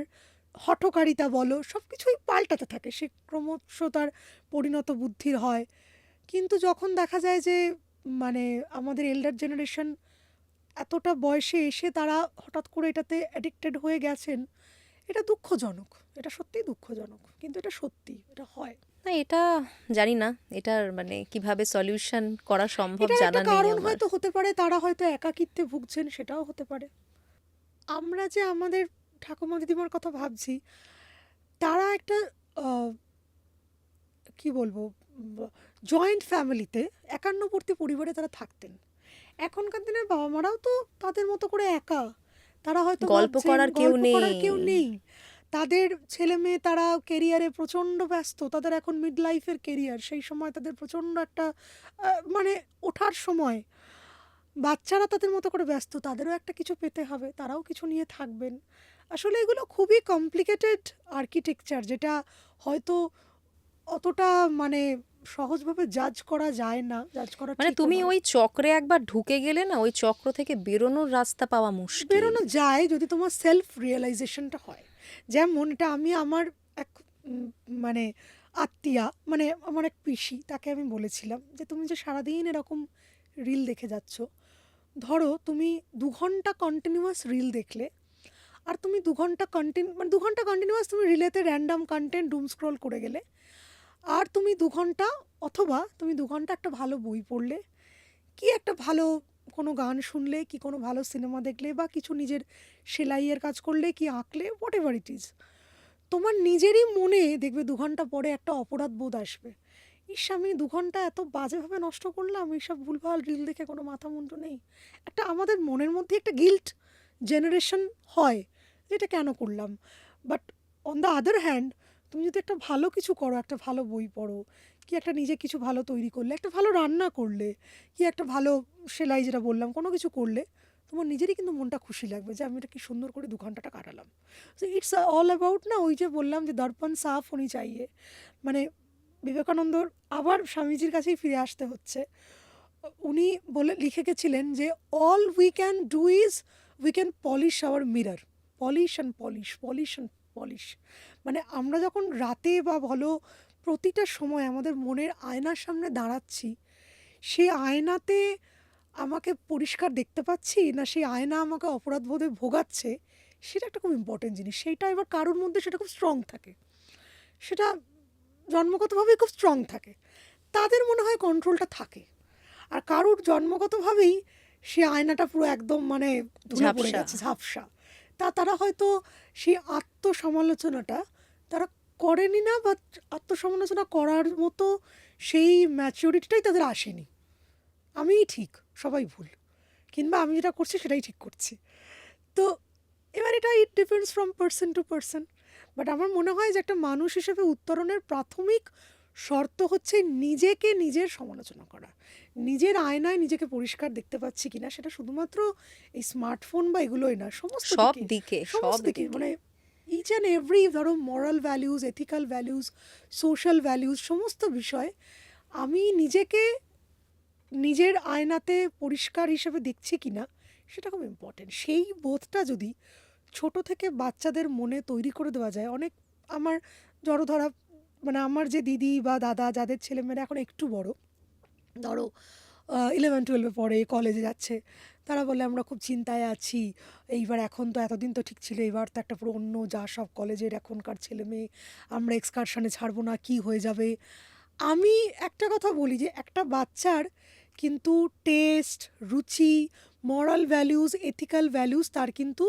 হঠকারিতা বলো, সব কিছুই পাল্টাতে থাকে, সে ক্রমশ তার পরিণত বুদ্ধির হয়। কিন্তু যখন দেখা যায় যে মানে আমাদের এল্ডার জেনারেশন এতটা বয়সে এসে তারা হঠাৎ করে এটাতে অ্যাডিক্টেড হয়ে গেছেন, এটা দুঃখজনক, এটা সত্যিই দুঃখজনক, কিন্তু এটা সত্যি, এটা হয়। না, এটা জানি না, এটার মানে কিভাবে সলিউশন করা সম্ভব এটা জানা একটা নেই কারণ আমার। হয়তো হতে পারে, তারা হয়তো একাকিত্বে ভুগছেন, সেটাও হতে পারে। আমরা যে আমাদের ঠাকুমা দিদিমার কথা ভাবছি, তারা একটা আহ, কি বলবো, জয়েন্ট ফ্যামিলিতে, একান্নবর্তী পরিবারে তারা থাকতেন। এখনকার দিনের বাবা মারাও তো তাদের মতো করে একা, তারা হয়তো গল্প ভাবছেন করার কেউ গল্প করার নেই। কেউ নেই, তাদের ছেলে মেয়ে তারা কেরিয়ারে প্রচণ্ড ব্যস্ত, তাদের এখন মিড লাইফের কেরিয়ার, সেই সময় তাদের প্রচণ্ড একটা মানে ওঠার সময়, বাচ্চারা তাদের মতো করে ব্যস্ত, তাদেরও একটা কিছু পেতে হবে, তারাও কিছু নিয়ে থাকবেন। আসলে এগুলো খুবই কমপ্লিকেটেড আর্কিটেকচার, যেটা হয়তো অতটা মানে সহজভাবে জাজ করা যায় না, জাজ করা মানে ঠিকও তুমি নয়। ওই চক্রে একবার ঢুকে গেলে না, ওই চক্র থেকে বেরোনোর রাস্তা পাওয়া মুশকিল। বেরোনো যায় যদি তোমার সেলফ রিয়েলাইজেশনটা হয়। যেমন এটা আমি আমার এক মানে আত্মীয়া, মানে আমার এক পিসি, তাকে আমি বলেছিলাম যে তুমি যে সারাদিন এরকম রিল দেখে যাচ্ছ, ধরো তুমি 2 ঘন্টা কন্টিনিউয়াস রিল দেখলে, আর তুমি 2 ঘন্টা মানে 2 ঘন্টা কন্টিনিউয়াস তুমি রিলেতে র্যান্ডাম কন্টেন্ট ডুম স্ক্রল করে গেলে, আর তুমি 2 ঘন্টা, অথবা তুমি 2 ঘন্টা একটা ভালো বই পড়লে, কি একটা ভালো কোনো গান শুনলে, কি কোনো ভালো সিনেমা দেখলে, বা কিছু নিজের সেলাইয়ের কাজ করলে, কি আঁকলে, হোয়াট এভার ইট ইজ, তোমার নিজেরই মনে দেখবে 2 ঘন্টা পরে একটা অপরাধ বোধ আসবে। ইস, আমি 2 ঘন্টা এত বাজেভাবে নষ্ট করলাম, এইসব ভুলভাল রিল দেখে কোনো মাথা মুন্ডু নেই। একটা আমাদের মনের মধ্যে একটা গিল্ট জেনারেশন হয় যে এটা কেন করলাম। But on the other hand, তুমি যদি একটা ভালো কিছু করো, একটা ভালো বই পড়ো, কি একটা নিজে কিছু ভালো তৈরি করলে, একটা ভালো রান্না করলে, কি একটা ভালো সেলাই, যেটা বললাম, কোনো কিছু করলে, তোমার নিজেরই কিন্তু মনটা খুশি লাগবে যে আমি এটা কি সুন্দর করে 2 ঘন্টাটা কাটালাম। সো ইটস অল অ্যাবাউট, না ওই যে বললাম যে দর্পণ সাফ হনি চাইয়ে, মানে বিবেকানন্দর আবার স্বামীজির কাছেই ফিরে আসতে হচ্ছে। উনি লিখে গেছিলেন যে all we can do is we can polish our mirror, polish and polish, polish and polish. মানে আমরা যখন রাতে বা বলো প্রতিটা সময় আমাদের মনের আয়নার সামনে দাঁড়াচ্ছি, সেই আয়নাতে আমাকে পরিষ্কার দেখতে পাচ্ছি না সেই আয়না আমাকে অপরাধবোধে ভোগাচ্ছে, সেটা একটা খুব ইম্পর্টেন্ট জিনিস। সেইটা এবার কারোর মধ্যে সেটা খুব স্ট্রং থাকে, সেটা জন্মগতভাবেই খুব স্ট্রং থাকে, তাদের মনে হয় কন্ট্রোলটা থাকে। আর কারোর জন্মগতভাবেই সে আয়নাটা পুরো একদম মানে ধুলো পড়ে ঝাপসা। গেছে, ঝাপসা, তারা হয়তো সেই আত্মসমালোচনাটা তারা করেনি না, বা আত্মসমালোচনা করার মতো সেই ম্যাচিউরিটিটাই তাদের আসেনি। আমিই ঠিক, সবাই ভুল, কিংবা আমি যেটা করছি সেটাই ঠিক করছি। তো এবার এটা it depends from person to person. But আমার মনে হয় যে একটা মানুষ হিসেবে উত্তরণের প্রাথমিক শর্ত হচ্ছে নিজেকে নিজের সমালোচনা করা, নিজের আয়নায় নিজেকে পরিষ্কার দেখতে পাচ্ছি কিনা, সেটা শুধুমাত্র এই স্মার্টফোন বা এগুলোই না, সমস্ত সব দিকে, দিকে, সব সমস্ত দিকে, দিকে। মানে ইচ অ্যান্ড এভরি, ধরো moral values, ethical values, social values, সমস্ত বিষয় আমি নিজেকে নিজের আয়নাতে পরিষ্কার হিসেবে দেখছি কিনা, সেটা খুব ইম্পর্টেন্ট। সেই বোধটা যদি ছোট থেকে বাচ্চাদের মনে তৈরি করে দেওয়া যায়, অনেক আমার জড়ো ধরা, মানে আমার যে দিদি বা দাদা যাদের ছেলেমেয়েরা এখন একটু বড়, ধরো 11-12 পড়ে, কলেজে যাচ্ছে, তারা বলে আমরা খুব চিন্তায় আছি, এইবার এখন তো এতদিন তো ঠিক ছিল, এবার তো একটা পুরো অন্য যা সব কলেজের এখনকার ছেলে মেয়ে, আমরা এক্সকারশনে ছাড়বো না, কি হয়ে যাবে। আমি একটা কথা বলি যে একটা বাচ্চার কিন্তু টেস্ট, রুচি, মরাল ভ্যালিউজ, এথিক্যাল ভ্যালিউজ তার কিন্তু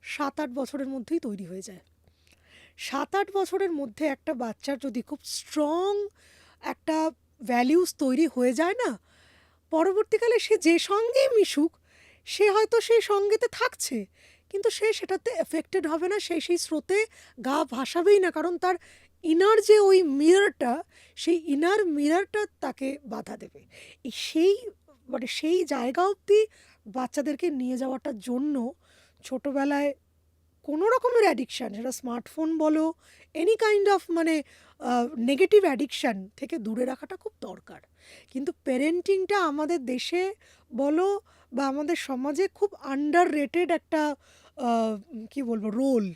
7-8 বছরের মধ্যেই তৈরি হয়ে যায়। 7-8 বছরের মধ্যে একটা বাচ্চার যদি খুব স্ট্রং একটা ভ্যালিউজ তৈরি হয়ে যায় না, পরবর্তীকালে সে যে সঙ্গেই মিশুক, সে হয়তো সেই সঙ্গেতে থাকছে, কিন্তু সে সেটাতে এফেক্টেড হবে না, সে সেই স্রোতে গা ভাসাবেই না, কারণ তার ইনার যে ওই মিররটা, সেই ইনার মিররটা তাকে বাধা দেবে। সেই মানে সেই জায়গা অবধি বাচ্চাদেরকে নিয়ে যাওয়াটার জন্য ছোটোবেলায় কোনো রকমের অ্যাডিকশান, সেটা স্মার্টফোন বলো, এনি কাইন্ড অফ মানে নেগেটিভ অ্যাডিকশান থেকে দূরে রাখাটা খুব দরকার। কিন্তু প্যারেন্টিংটা আমাদের দেশে বলো বা আমাদের সমাজে খুব আন্ডার রেটেড একটা কি বলবো রোল।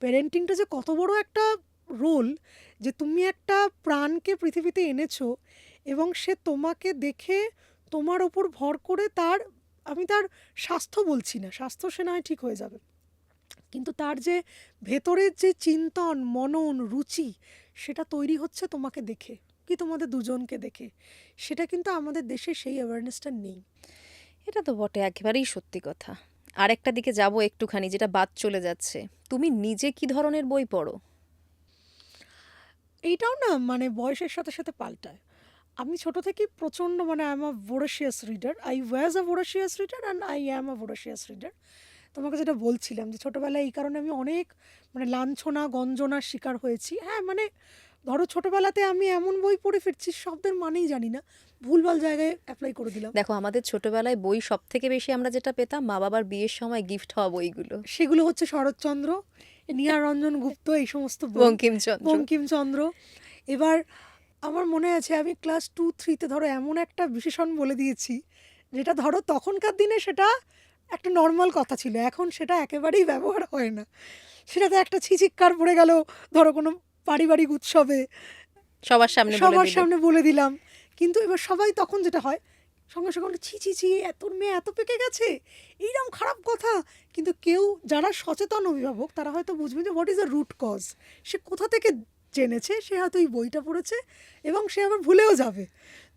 প্যারেন্টিংটা যে কত বড় একটা রোল, যে তুমি একটা প্রাণকে পৃথিবীতে এনেছো এবং সে তোমাকে দেখে তোমার ওপর ভর করে তার, আমি তার স্বাস্থ্য বলছি না, স্বাস্থ্য সে না হয় ঠিক হয়ে যাবে, কিন্তু তার যে ভেতরের যে চিন্তন, মনন, রুচি, সেটা তৈরি হচ্ছে তোমাকে দেখে, কি তোমাদের দুজনকে দেখে, সেটা কিন্তু আমাদের দেশে সেই অ্যাওয়ারনেসটা নেই। এটা তো বটে, একেবারেই সত্যি কথা। আরেকটা দিকে যাব একটুখানি, যেটা বাদ চলে যাচ্ছে। তুমি নিজে কি ধরনের বই পড়ো? এইটাও না মানে বয়সের সাথে সাথে পাল্টায়। আমি ছোট থেকেই প্রচণ্ড, মানে I am a voracious reader, I was a voracious reader and I am a voracious reader. তোমাকে যেটা বলছিলাম যে ছোটোবেলায় এই কারণে আমি অনেক মানে লাঞ্ছনা গঞ্জনার শিকার হয়েছি। হ্যাঁ, মানে ধরো ছোটোবেলাতে আমি এমন বই পড়ে ফিরছি, শব্দের মানেই জানি না, ভুলভাল জায়গায় অ্যাপ্লাই করে দিলাম। দেখো, আমাদের ছোটবেলায় বই সব থেকে বেশি আমরা যেটা পেতাম মা বাবার বিয়ের সময় গিফট হওয়া বইগুলো। সেগুলো হচ্ছে শরৎচন্দ্র, নিহার রঞ্জন গুপ্ত, এই সমস্ত বই, বঙ্কিমচন্দ্র। বঙ্কিমচন্দ্র। এবার আমার মনে আছে আমি ক্লাস 2-3 ধরো এমন একটা বিশেষণ বলে দিয়েছি, যেটা ধরো তখনকার দিনে সেটা একটা নর্মাল কথা ছিল। এখন সেটা একেবারেই ব্যবহার হয় না। সেটাতে একটা ছিচিক্কার পড়ে গেল ধরো কোনো পারিবারিক উৎসবে, সবার সামনে বলে সবার দিলে। সামনে বলে দিলাম। কিন্তু এবার সবাই তখন যেটা হয়, সঙ্গে সঙ্গে বলে, ছি ছি ছি, তোর মেয়ে এত পেকে গেছে, এইরকম খারাপ কথা। কিন্তু কেউ যারা সচেতন অভিভাবক তারা হয়তো বুঝবে যে what is the root cause. সে কোথা থেকে জেনেছে, সে হয়তো এই বইটা পড়েছে এবং সে আবার ভুলেও যাবে।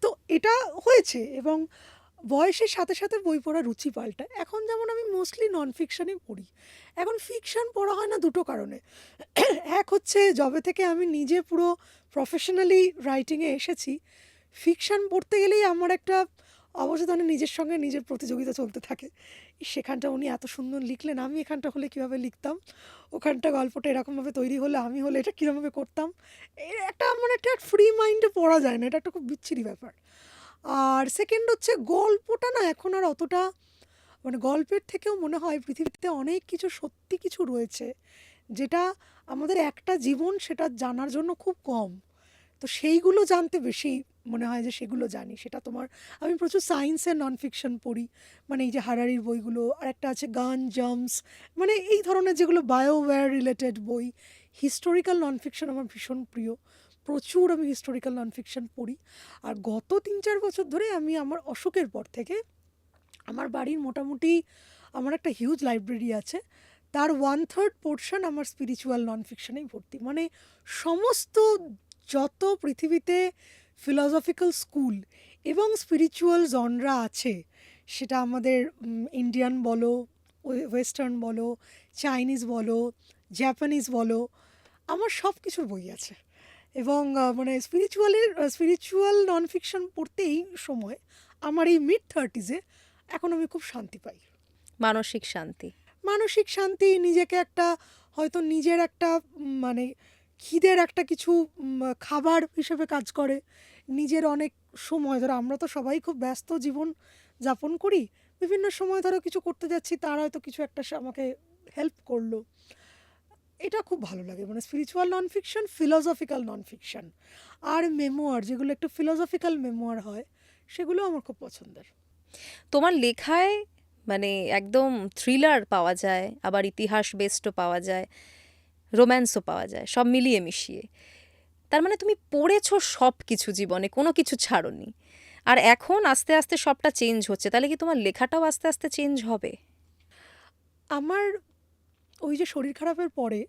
তো এটা হয়েছে, এবং বয়সের সাথে সাথে বই পড়ার রুচি পাল্টায়। এখন যেমন আমি মোস্টলি নন ফিকশনই পড়ি। এখন ফিকশন পড়া হয় না দুটো কারণে। এক হচ্ছে যবে থেকে আমি নিজে পুরো প্রফেশনালি রাইটিংয়ে এসেছি, ফিকশন পড়তে গেলেই আমার একটা অবচেতনে নিজের সঙ্গে নিজের প্রতিযোগিতা চলতে থাকে। সেখানটা উনি এত সুন্দর লিখলেন, আমি এখানটা হলে কীভাবে লিখতাম, ওখানটা গল্পটা এরকমভাবে তৈরি হলে আমি হলে এটা কীরকমভাবে করতাম। একটা আমার একটা ফ্রি মাইন্ডে পড়া যায় না, এটা একটা খুব বিচ্ছিরি ব্যাপার। আর সেকেন্ড হচ্ছে গল্পটা না এখন আর অতটা, মানে গল্পের থেকেও মনে হয় পৃথিবীতে অনেক কিছু সত্যি কিছু রয়েছে যেটা আমাদের একটা জীবন সেটা জানার জন্য খুব কম। তো সেইগুলো জানতে বেশি মনে হয় যে সেগুলো জানি। সেটা তোমার, আমি প্রচুর সায়েন্সের নন ফিকশন পড়ি, মানে এই যে হারারির বইগুলো, আর একটা আছে গান জাম্পস, মানে এই ধরনের যেগুলো বায়োওয়্যার রিলেটেড বই। হিস্টোরিক্যাল নন ফিকশন আমার ভীষণ প্রিয়, প্রচুর আমি হিস্টোরিক্যাল নন ফিকশন পড়ি। আর গত 3-4 বছর ধরে আমি আমার অসুখের পর থেকে আমার বাড়ির মোটামুটি আমার একটা হিউজ লাইব্রেরি আছে, তার 1/3 পোর্শন আমার স্পিরিচুয়াল নন ফিকশনেই ভর্তি। মানে সমস্ত যত পৃথিবীতে ফিলসফিক্যাল স্কুল এবং স্পিরিচুয়াল জনরা আছে, সেটা আমাদের ইন্ডিয়ান বলো, ওয়েস্টার্ন বলো, চাইনিজ বলো, জাপানিজ বলো, আমার সব কিছুর বই আছে। এবং মানে স্পিরিচুয়াল নন ফিকশন পড়তেই সময় আমার এই মিড-30s এখন আমি খুব শান্তি পাই। মানসিক শান্তি। মানসিক শান্তি, নিজেকে একটা হয়তো নিজের একটা মানে খিদের একটা কিছু খাবার হিসেবে কাজ করে। নিজের অনেক সময় ধরো আমরা তো সবাই খুব ব্যস্ত জীবন যাপন করি, বিভিন্ন সময় ধরো কিছু করতে যাচ্ছি, তার হয়তো কিছু একটা আমাকে হেল্প করলো, এটা খুব ভালো লাগে। মানে spiritual non fiction, philosophical non fiction, আর মেমোয়ার, যেগুলো একটু ফিলসফিক্যাল মেমোয়ার হয়, সেগুলো আমার খুব পছন্দের। তোমার লেখায় মানে একদম থ্রিলার পাওয়া যায়, আবার ইতিহাস বেসডও পাওয়া যায়, রোম্যান্সও পাওয়া যায়, সব মিলিয়ে মিশিয়ে। তার মানে তুমি পড়েছো সব কিছু, জীবনে কোনো কিছু ছাড়োনি। আর এখন আস্তে আস্তে সবটা চেঞ্জ হচ্ছে, তাহলে কি তোমার লেখাটাও আস্তে আস্তে চেঞ্জ হবে? আমার ওই যে শরীর খারাপের পরে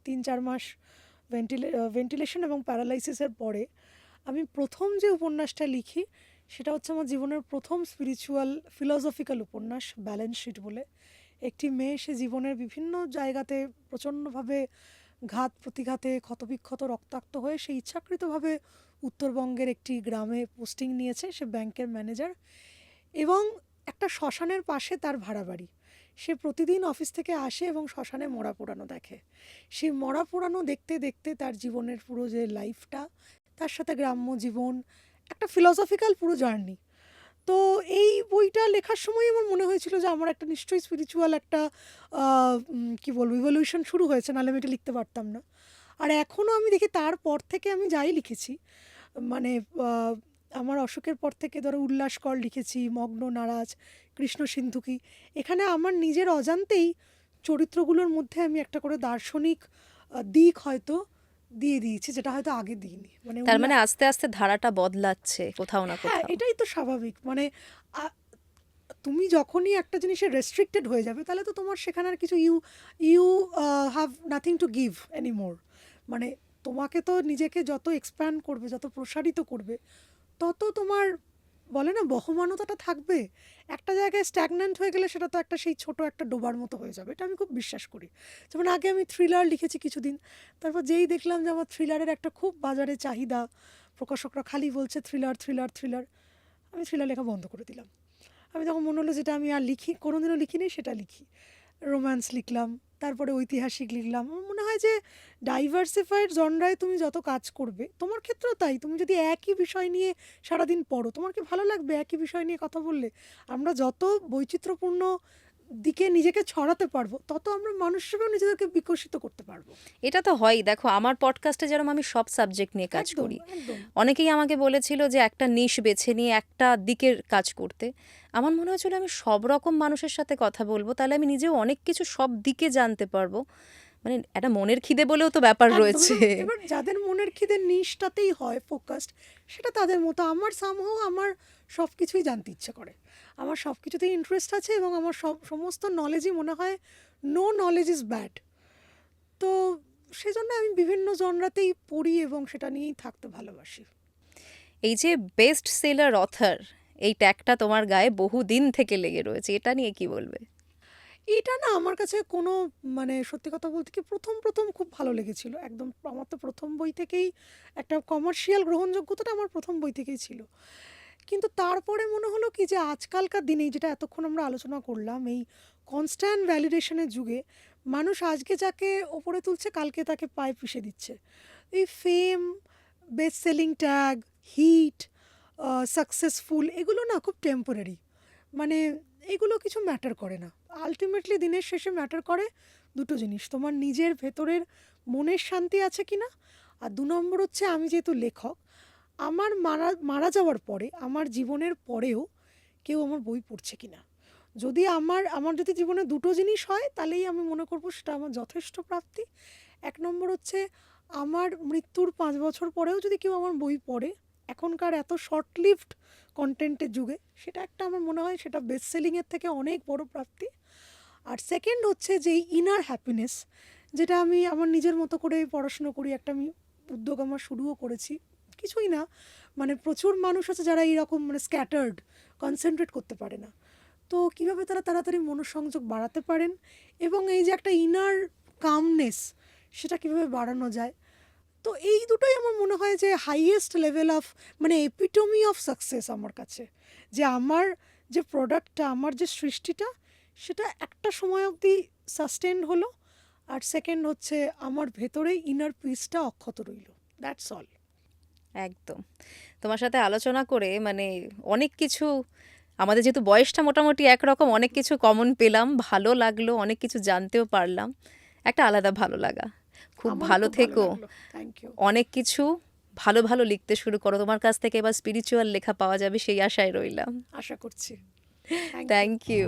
3-4 মাস ভেন্টিলেশন এবং প্যারালাইসিসের পরে আমি প্রথম যে উপন্যাসটা লিখি সেটা হচ্ছে আমার জীবনের প্রথম স্পিরিচুয়াল ফিলসফিক্যাল উপন্যাস, ব্যালেন্স শিট বলে। একটি মেয়ে, সে জীবনের বিভিন্ন জায়গাতে প্রচণ্ডভাবে ঘাত প্রতিঘাতে ক্ষতবিক্ষত রক্তাক্ত হয়ে সে ইচ্ছাকৃতভাবে উত্তরবঙ্গের একটি গ্রামে পোস্টিং নিয়েছে, সে ব্যাংকের ম্যানেজার, এবং একটা শ্মশানের পাশে তার ভাড়া বাড়ি। সে প্রতিদিন অফিস থেকে আসে এবং শ্মশানে মরা পোড়ানো দেখে। সেই মরা পোড়ানো দেখতে দেখতে তার জীবনের পুরো যে লাইফটা, তার সাথে গ্রাম্য জীবন, একটা ফিলসফিক্যাল পুরো জার্নি। তো এই বইটা লেখার সময় আমার মনে হয়েছিল যে আমার একটা নিশ্চয়ই স্পিরিচুয়াল একটা কী বলবো ইভলিউশন শুরু হয়েছে, নাহলে আমি এটা লিখতে পারতাম না। আর এখনও আমি দেখি তারপর থেকে আমি যাই লিখেছি, মানে আমার অসুখের পর থেকে ধরো উল্লাসকর লিখেছি, মগ্ন, নারাজ, কৃষ্ণ সিন্ধুকি, এখানে আমার নিজের অজান্তেই চরিত্রগুলোর মধ্যে আমি একটা করে দার্শনিক দিক হয়তো দিয়ে দিয়েছি, যেটা হয়তো আগে দিইনি। মানে তার মানে আস্তে আস্তে ধারাটা বদলাচ্ছে কোথাও না হ্যাঁ, কোথাও। এটাই তো স্বাভাবিক। মানে তুমি যখনই একটা জিনিসে রেস্ট্রিক্টেড হয়ে যাবে, তাহলে তো তোমার সেখানে আর কিছু you you have nothing to give anymore. মানে তোমাকে তো নিজেকে যত এক্সপ্যান্ড করবে, যত প্রসারিত করবে, তত তোমার বলে না বহমানতাটা থাকবে। একটা জায়গায় স্ট্যাগন্যান্ট হয়ে গেলে সেটা তো একটা সেই ছোট একটা ডোবার মতো হয়ে যাবে, এটা আমি খুব বিশ্বাস করি। যেমন আগে আমি থ্রিলার লিখেছি কিছুদিন, তারপর যেই দেখলাম যে আমার থ্রিলারের একটা খুব বাজারে চাহিদা, প্রকাশকরা খালি বলছে থ্রিলার থ্রিলার থ্রিলার, আমি থ্রিলার লেখা বন্ধ করে দিলাম। আমি তখন মনে হলো যেটা আমি আর লিখি, কোনোদিনও লিখিনি সেটা লিখি। রোম্যান্স লিখলাম, তারপরে ঐতিহাসিক লিখলাম। আমার মনে হয় যে ডাইভার্সিফাইড জনরায় তুমি যত কাজ করবে, তোমার ক্ষেত্রেও তাই, তুমি যদি একই বিষয় নিয়ে সারাদিন পড়ো, তোমার কি ভালো লাগবে একই বিষয় নিয়ে কথা বললে? আমরা যত বৈচিত্র্যপূর্ণ দিকে নিজেকে ছড়াতে পারবো, তত আমরা মানুষ হিসেবেও নিজেদেরকে বিকশিত করতে পারবো। এটা তো হয়ই। দেখো আমার পডকাস্টে যেরকম আমি সব সাবজেক্ট নিয়ে কাজ একদম করি, একদম। অনেকেই আমাকে বলেছিল যে একটা নিশ বেছে নিয়ে একটা দিকের কাজ করতে। আমার মনে হয়েছিল আমি সব রকম মানুষের সাথে কথা বলবো, তাহলে আমি নিজেও অনেক কিছু সব দিকে জানতে পারবো। মানে একটা মনের খিদে বলেও তো ব্যাপার একদম। রয়েছে। এবার যাদের মনের খিদে নিশটাতেই হয় ফোকাসড, সেটা তাদের মতো। আমার সামহাও আমার সব কিছুই জানতে ইচ্ছে করে, আমার সব কিছুতেই ইন্টারেস্ট আছে, এবং আমার সমস্ত নলেজই মনে হয় নো নলেজ ইজ ব্যাড। তো সেজন্য আমি বিভিন্ন জনরাতেই পড়ি এবং সেটা নিয়েই থাকতে ভালোবাসি। এই যে বেস্ট সেলার অথর, এই ট্যাগটা তোমার গায়ে বহুদিন থেকে লেগে রয়েছে, এটা নিয়ে কি বলবে? এটা না আমার কাছে কোনো, মানে সত্যি কথা বলতে কি, প্রথম প্রথম খুব ভালো লেগেছিল একদম। আমার তো প্রথম বই থেকেই একটা কমার্শিয়াল গ্রহণযোগ্যতাটা আমার প্রথম বই থেকেই ছিল। কিন্তু তারপরে মনে হলো কি, যে আজকালকার দিনে যেটা এতক্ষণ আমরা আলোচনা করলাম, এই কনস্ট্যান্ট ভ্যালিডেশনের যুগে মানুষ আজকে যাকে ওপরে তুলছে কালকে তাকে পায়ে পিষে দিচ্ছে। এই fame, best selling tag, hit, successful, এগুলো না খুব টেম্পোরারি। মানে এগুলো কিছু ম্যাটার করে না। আলটিমেটলি দিনের শেষে ম্যাটার করে দুটো জিনিস: তোমার নিজের ভেতরের মনের শান্তি আছে কি না, আর 2 নম্বর হচ্ছে, আমি যেহেতু লেখক, আমার মারা যাওয়ার পরে, আমার জীবনের পরেও কেউ আমার বই পড়ছে কি না। যদি আমার যদি জীবনে দুটো জিনিস হয়, তাহলেই আমি মনে করবো সেটা আমার যথেষ্ট প্রাপ্তি। 1 নম্বর হচ্ছে, আমার মৃত্যুর 5 বছর পরেও যদি কেউ আমার বই পড়ে, এখনকার এত শর্ট লিভড কন্টেন্টের যুগে, সেটা একটা আমার মনে হয় সেটা বেস্ট সেলিংয়ের থেকে অনেক বড় প্রাপ্তি। আর সেকেন্ড হচ্ছে যে ইনার হ্যাপিনেস, যেটা আমি আমার নিজের মতো করে পড়াশুনো করি, একটা আমি উদ্যোগ আমার শুরুও করেছি। কিছুই না, মানে প্রচুর মানুষ আছে যারা এইরকম মানে স্ক্যাটার্ড, কনসেন্ট্রেট করতে পারে না। তো কীভাবে তারা তাড়াতাড়ি মনোসংযোগ বাড়াতে পারেন, এবং এই যে একটা ইনার কামনেস, সেটা কীভাবে বাড়ানো যায়। তো এই দুটোই আমার মনে হয় যে হাইয়েস্ট লেভেল অফ, মানে এপিটমি অফ সাকসেস আমার কাছে। যে আমার যে প্রোডাক্টটা, আমার যে সৃষ্টিটা, সেটা একটা সময় অবধি সাস্টেন্ড হলো, আর সেকেন্ড হচ্ছে আমার ভেতরে ইনার পিসটা অক্ষত রইল। That's all. একদম। তোমার সাথে আলোচনা করে মানে অনেক কিছু, আমাদের যেহেতু বয়সটা মোটামুটি একরকম, অনেক কিছু কমন পেলাম, ভালো লাগলো, অনেক কিছু জানতেও পারলাম। একটা আলাদা ভালো লাগা। খুব আমারও ভালো খুব ভালো থেকো, লাগলো। Thank you. অনেক কিছু ভালো ভালো লিখতে শুরু করো, তোমার কাছ থেকে এবার স্পিরিচুয়াল লেখা পাওয়া যাবে সেই আশায় রইলাম। আশা করছি। Thank you. Thank you.